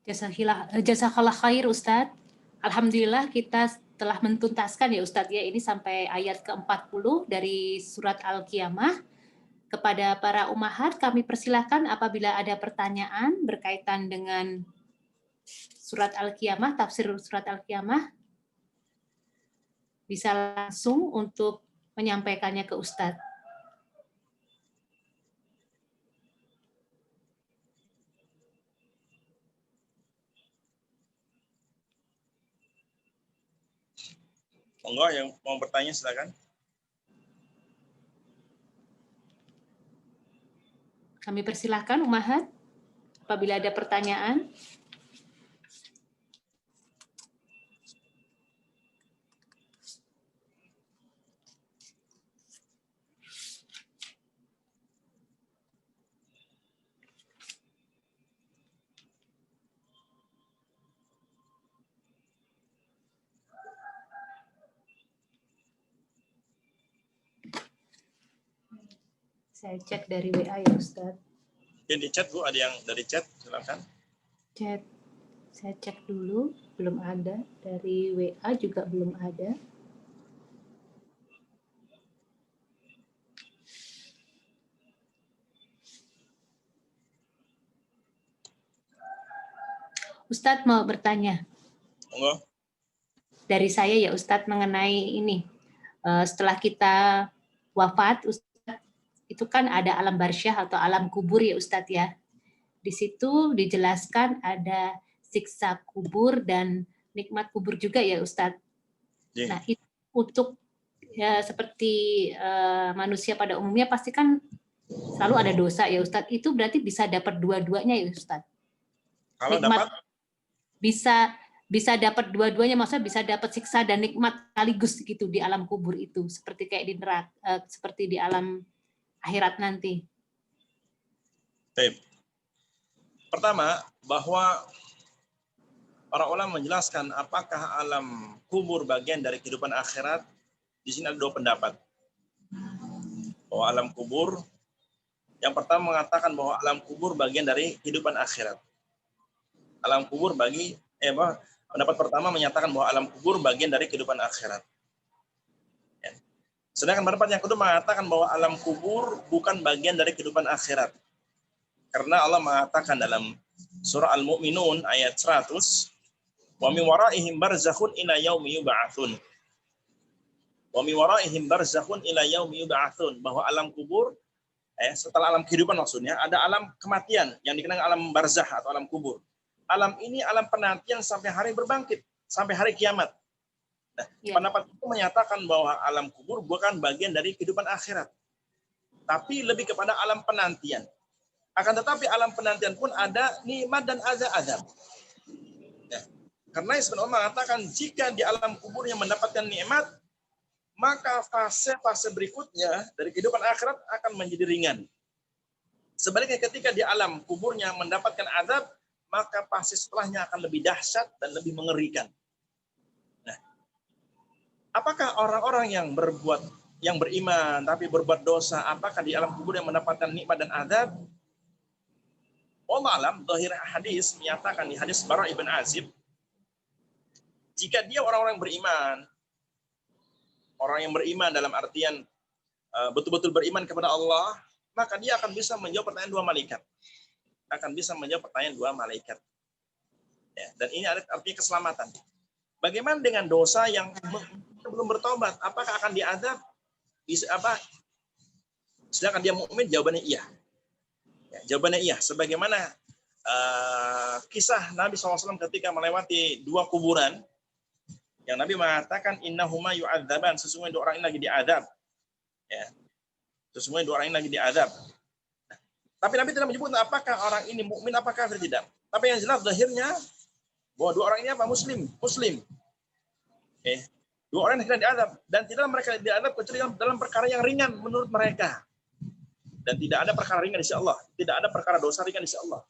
Jazakallah khair Ustadz. Alhamdulillah kita telah mentuntaskan ya Ustadz ya, ini sampai ayat ke-40 dari surat Al-Qiyamah. Kepada para ummahat kami persilahkan apabila ada pertanyaan berkaitan dengan surat Al-Qiyamah, tafsir surat Al-Qiyamah, bisa langsung untuk menyampaikannya ke Ustadz. Monggo yang mau bertanya silakan. Kami persilahkan ummahat apabila ada pertanyaan. Saya cek dari WA ya Ustadz. Yang di chat Bu, ada yang dari chat, silakan. Chat, saya cek dulu, belum ada. Dari WA juga belum ada. Ustadz mau bertanya. Monggo. Dari saya ya Ustadz mengenai ini. Setelah kita wafat, Ustadz, itu kan ada alam barsyah atau alam kubur ya Ustadz ya. Di situ dijelaskan ada siksa kubur dan nikmat kubur juga ya Ustadz. Yeah. Nah, itu untuk ya, seperti manusia pada umumnya pasti kan selalu ada dosa ya Ustadz. Itu berarti bisa dapat dua-duanya ya Ustadz. Kalau nikmat bisa dapat dua-duanya, maksudnya bisa dapat siksa dan nikmat sekaligus gitu di alam kubur itu, seperti kayak di neraka, seperti di alam akhirat nanti. Baik. Pertama, bahwa para ulama menjelaskan apakah alam kubur bagian dari kehidupan akhirat. Di sini ada dua pendapat. Bahwa alam kubur, yang pertama mengatakan bahwa alam kubur bagian dari kehidupan akhirat. Alam kubur pendapat pertama menyatakan bahwa alam kubur bagian dari kehidupan akhirat. Ya. Sedangkan pendapat yang kedua mengatakan bahwa alam kubur bukan bagian dari kehidupan akhirat. Karena Allah mengatakan dalam surah Al-Mu'minun ayat 100, wa min waraihim barzakhun ila yaumi yub'atsun. Wa min waraihim barzakhun ila yaumi yub'atsun, bahwa alam kubur setelah alam kehidupan maksudnya ada alam kematian yang dikenal alam barzakh atau alam kubur. Alam ini alam penantian sampai hari berbangkit, sampai hari kiamat. Nah, pendapat itu menyatakan bahwa alam kubur bukan bagian dari kehidupan akhirat, tapi lebih kepada alam penantian. Akan tetapi alam penantian pun ada nikmat dan azab. Ya. Karena sebenarnya mengatakan jika di alam kuburnya mendapatkan nikmat, maka fase-fase berikutnya dari kehidupan akhirat akan menjadi ringan. Sebaliknya ketika di alam kuburnya mendapatkan azab, maka fase setelahnya akan lebih dahsyat dan lebih mengerikan. Nah, apakah orang-orang yang beriman tapi berbuat dosa, apakah di alam kubur yang mendapatkan nikmat dan azab? Allah alam, zahir hadis menyatakan di hadis Bara ibn Azib, jika dia orang-orang beriman, orang yang beriman dalam artian betul-betul beriman kepada Allah, maka dia akan bisa menjawab pertanyaan dua malaikat. Ya, dan ini artinya keselamatan. Bagaimana dengan dosa yang belum bertobat? Apakah akan diazab? Sedangkan dia mukmin, jawabannya iya. Ya, jawabannya iya. Sebagaimana kisah Nabi SAW ketika melewati dua kuburan, yang Nabi mengatakan innahuma yu'adzaban, sesungguhnya dua orang ini lagi diazab. Ya. Sesungguhnya dua orang ini lagi diazab. Tapi Nabi tidak menyebut apakah orang ini mukmin apakah kafir, tidak. Tapi yang jelas zahirnya bahwa dua orang ini apa? Muslim. Okay. Dua orang yang diadab, dan tidak mereka diadab kecuali dalam perkara yang ringan menurut mereka. Dan tidak ada perkara ringan insya Allah. Tidak ada perkara dosa ringan insya Allah.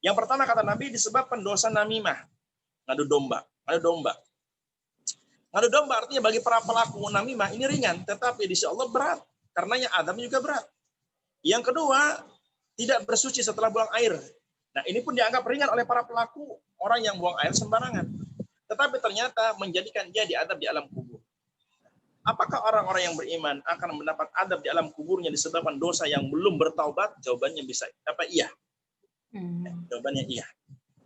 Yang pertama kata Nabi disebabkan dosa namimah, ngadu domba. Ngadu domba artinya bagi para pelaku namimah ini ringan, tetapi insya Allah berat. Karenanya adabnya juga berat. Yang kedua, tidak bersuci setelah buang air. Nah, ini pun dianggap ringan oleh para pelaku orang yang buang air sembarangan. Tetapi ternyata menjadikan dia diadab di alam kubur. Apakah orang-orang yang beriman akan mendapat adab di alam kuburnya disebabkan dosa yang belum bertaubat? Jawabannya bisa apa? Iya. Jawabannya iya.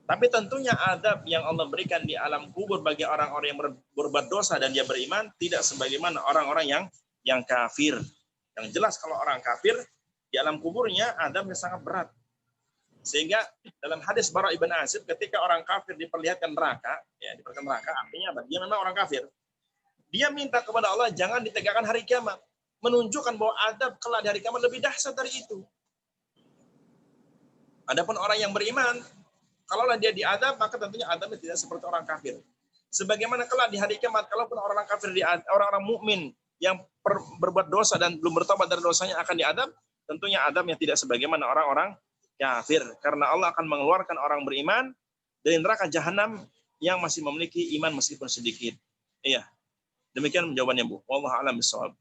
Tapi tentunya adab yang Allah berikan di alam kubur bagi orang-orang yang berbuat dosa dan dia beriman tidak sebagaimana orang-orang yang kafir. Yang jelas kalau orang kafir di alam kuburnya adabnya sangat berat. Sehingga dalam hadis Bara ibn Azib ketika orang kafir diperlihatkan neraka, ya diperlihatkan neraka artinya apa? Dia memang orang kafir. Dia minta kepada Allah jangan ditegakkan hari kiamat, menunjukkan bahwa adab kelak di hari kiamat lebih dahsyat dari itu. Adapun orang yang beriman, kalaulah dia diadab, maka tentunya adabnya tidak seperti orang kafir. Sebagaimana kelak di hari kiamat, kalaupun orang-orang kafir, orang-orang mukmin yang berbuat dosa dan belum bertobat dari dosanya akan diadab, tentunya adabnya tidak sebagaimana orang-orang kafir. Karena Allah akan mengeluarkan orang beriman dari neraka jahanam yang masih memiliki iman meskipun sedikit. Iya. Demikian jawabannya, Bu. Wallahu a'lam bishawab.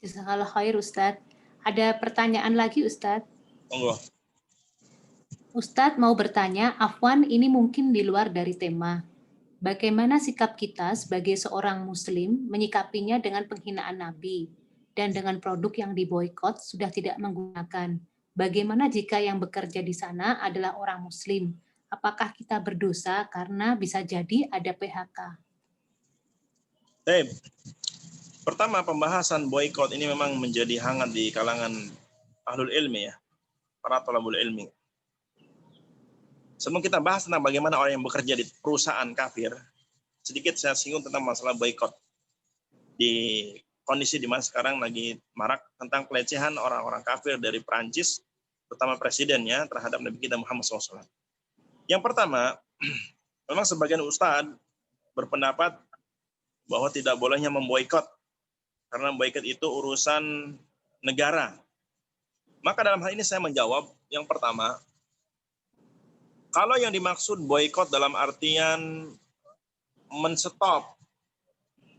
Jazakallah khair, Ustaz. Ada pertanyaan lagi, Ustaz? Monggo. Ustadz mau bertanya, Afwan, ini mungkin di luar dari tema. Bagaimana sikap kita sebagai seorang muslim menyikapinya dengan penghinaan Nabi dan dengan produk yang diboikot sudah tidak menggunakan? Bagaimana jika yang bekerja di sana adalah orang muslim? Apakah kita berdosa karena bisa jadi ada PHK? Baik. Pertama, pembahasan boikot ini memang menjadi hangat di kalangan ahlul ilmi ya, para thalabul ilmi. Sebelum kita bahas tentang bagaimana orang yang bekerja di perusahaan kafir, sedikit saya singgung tentang masalah boikot. Di kondisi di mana sekarang lagi marak tentang pelecehan orang-orang kafir dari Perancis, terutama presidennya terhadap Nabi kita Muhammad SAW. Yang pertama, memang sebagian ustadz berpendapat bahwa tidak bolehnya memboikot, karena boikot itu urusan negara. Maka dalam hal ini saya menjawab, yang pertama, kalau yang dimaksud boikot dalam artian menstop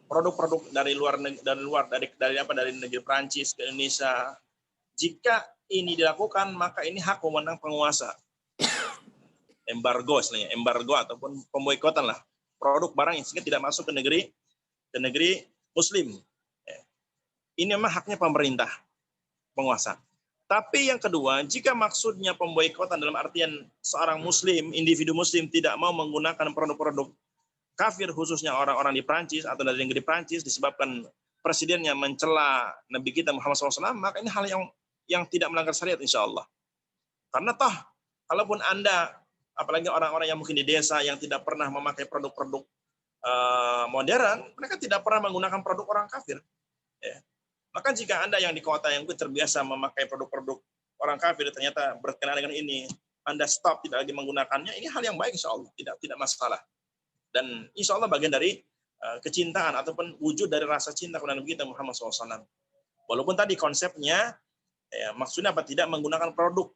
produk-produk dari negeri Prancis ke Indonesia, jika ini dilakukan maka ini hak wewenang penguasa. Embargo istilahnya, embargo ataupun pemboikotan lah produk barang yang sehingga tidak masuk ke negeri Muslim. Ini memang haknya pemerintah, penguasa. Tapi yang kedua, jika maksudnya pemboikotan dalam artian seorang Muslim, individu Muslim tidak mau menggunakan produk-produk kafir, khususnya orang-orang di Prancis atau dari negeri Prancis disebabkan presidennya mencela Nabi kita Muhammad SAW, maka ini hal yang tidak melanggar syariat insya Allah. Karena toh, kalaupun Anda, apalagi orang-orang yang mungkin di desa yang tidak pernah memakai produk-produk modern, mereka tidak pernah menggunakan produk orang kafir. Ya. Maka jika Anda yang di kota yang terbiasa memakai produk-produk orang kafir, ternyata berkenaan dengan ini, Anda stop, tidak lagi menggunakannya, ini hal yang baik insya Allah, tidak masalah. Dan insya Allah bagian dari kecintaan ataupun wujud dari rasa cinta kepada Nabi kita Muhammad SAW. Walaupun tadi konsepnya, ya, maksudnya apa? Tidak menggunakan produk.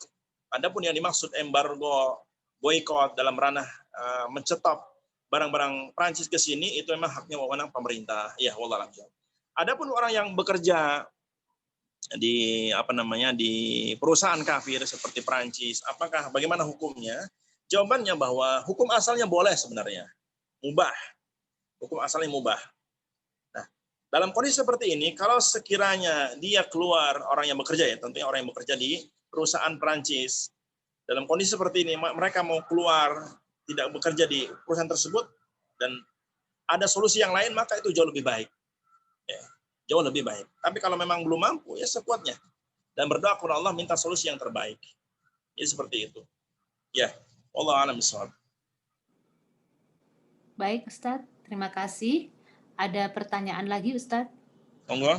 Adapun yang dimaksud embargo, boikot dalam ranah mencetop barang-barang Prancis ke sini, itu memang haknya wewenang pemerintah. Ya, wallah alam. Adapun orang yang bekerja di di perusahaan kafir seperti Prancis, bagaimana hukumnya? Jawabannya bahwa hukum asalnya boleh sebenarnya, mubah. Hukum asalnya mubah. Nah, dalam kondisi seperti ini, kalau sekiranya dia keluar orang yang bekerja ya, tentunya orang yang bekerja di perusahaan Prancis, dalam kondisi seperti ini mereka mau keluar tidak bekerja di perusahaan tersebut dan ada solusi yang lain, maka itu jauh lebih baik. Ya, jauh lebih baik. Tapi kalau memang belum mampu, ya sekuatnya. Dan berdoa kepada Allah minta solusi yang terbaik. Jadi seperti itu. Ya, wallahu a'lam bishawab. Baik, Ustadz. Terima kasih. Ada pertanyaan lagi, Ustadz? Monggo.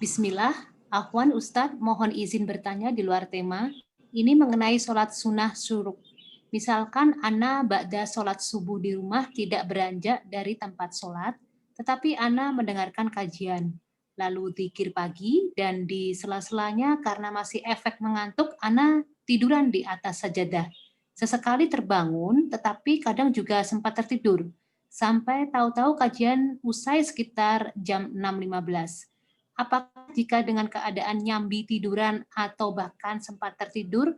Bismillah. Afwan, Ustadz, mohon izin bertanya di luar tema. Ini mengenai sholat sunnah syuruk. Misalkan Ana ba'da sholat subuh di rumah tidak beranjak dari tempat sholat, tetapi Ana mendengarkan kajian, lalu zikir pagi, dan di sela-selanya karena masih efek mengantuk, Ana tiduran di atas sajadah. Sesekali terbangun, tetapi kadang juga sempat tertidur. Sampai tahu-tahu kajian usai sekitar jam 6.15. Apakah jika dengan keadaan nyambi tiduran atau bahkan sempat tertidur,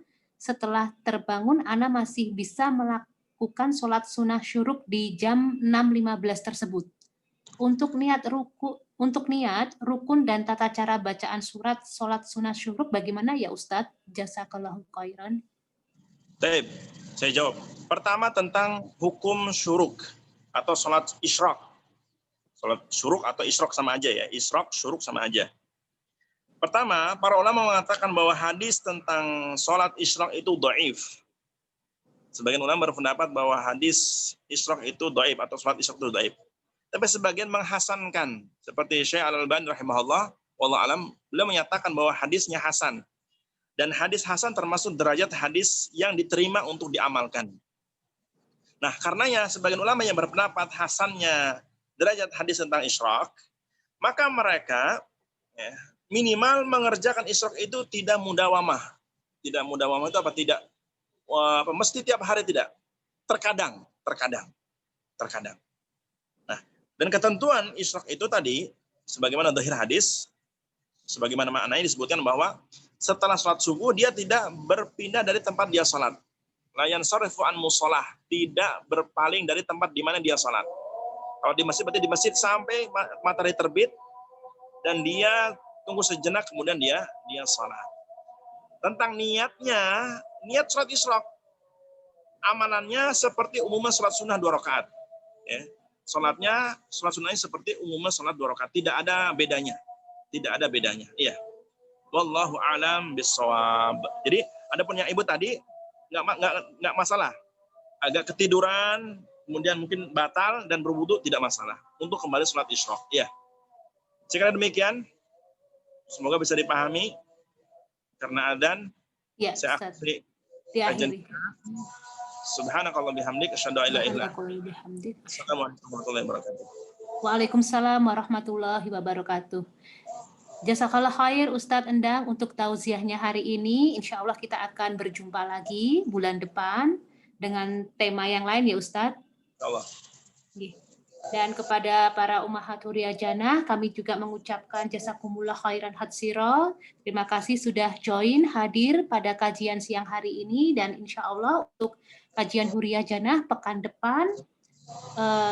setelah terbangun ana masih bisa melakukan sholat sunnah syuruk di jam 6.15 tersebut. Untuk niat rukun dan tata cara bacaan surat sholat sunnah syuruk bagaimana ya Ustadz? Jazakallahu khairan. Baik, saya jawab. Pertama tentang hukum syuruk atau sholat isyraq. Sholat syuruk atau isyraq sama aja ya. Isyraq, syuruk sama aja. Pertama, para ulama mengatakan bahwa hadis tentang sholat isyraq itu dhaif. Sebagian ulama berpendapat bahwa hadis isyraq itu dhaif atau sholat isyraq itu dhaif. Tapi sebagian menghasankan. Seperti Syekh Al-Albani rahimahullah, wallahu alam, beliau menyatakan bahwa hadisnya hasan. Dan hadis hasan termasuk derajat hadis yang diterima untuk diamalkan. Nah, karenanya sebagian ulama yang berpendapat hasannya derajat hadis tentang isyraq, maka mereka minimal mengerjakan isyraq itu tidak mudawamah. Tidak mudawamah itu apa? Tidak mesti tiap hari, tidak. Terkadang. Nah, dan ketentuan isyraq itu tadi, sebagaimana dhahir hadis, sebagaimana maknanya disebutkan bahwa setelah sholat subuh dia tidak berpindah dari tempat dia sholat. La yansarifu an musolah, tidak berpaling dari tempat di mana dia sholat. Kalau di masjid berarti di masjid sampai matahari terbit dan dia tunggu sejenak kemudian dia sholat. Tentang niatnya, niat sholat isyraq, amalannya seperti umumnya sholat sunnah 2 rakaat. Ya. Sholat sunnahnya seperti umumnya sholat 2 rakaat, tidak ada bedanya. Iya. Wallahu a'lam bissawab. Jadi ada punya ibu tadi nggak masalah. Agak ketiduran, kemudian mungkin batal dan berwudu tidak masalah. Untuk kembali sholat isyraq. Iya. Sekiranya demikian, semoga bisa dipahami karena adzan. Ya, saya akhiri kajian. Subhanakallah bihamdik asyhadu an la ilaha illa anta. Assalamualaikum warahmatullahi wabarakatuh. Waalaikumsalam warahmatullahi wabarakatuh. Jazakallah khair Ustadz Endang untuk tausiahnya hari ini. Insya Allah kita akan berjumpa lagi bulan depan dengan tema yang lain ya Ustadz. Allah. Dan kepada para ummahat Huriyah Jannah, kami juga mengucapkan jazakumullah khairan hatsiro. Terima kasih sudah join hadir pada kajian siang hari ini dan insya Allah untuk kajian Huriyah Jannah pekan depan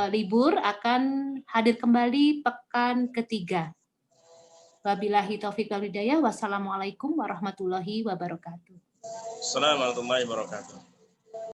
libur akan hadir kembali pekan ketiga. Wabillahi taufiq wal hidayah. Wassalamualaikum warahmatullahi wabarakatuh. Assalamualaikum warahmatullahi wabarakatuh.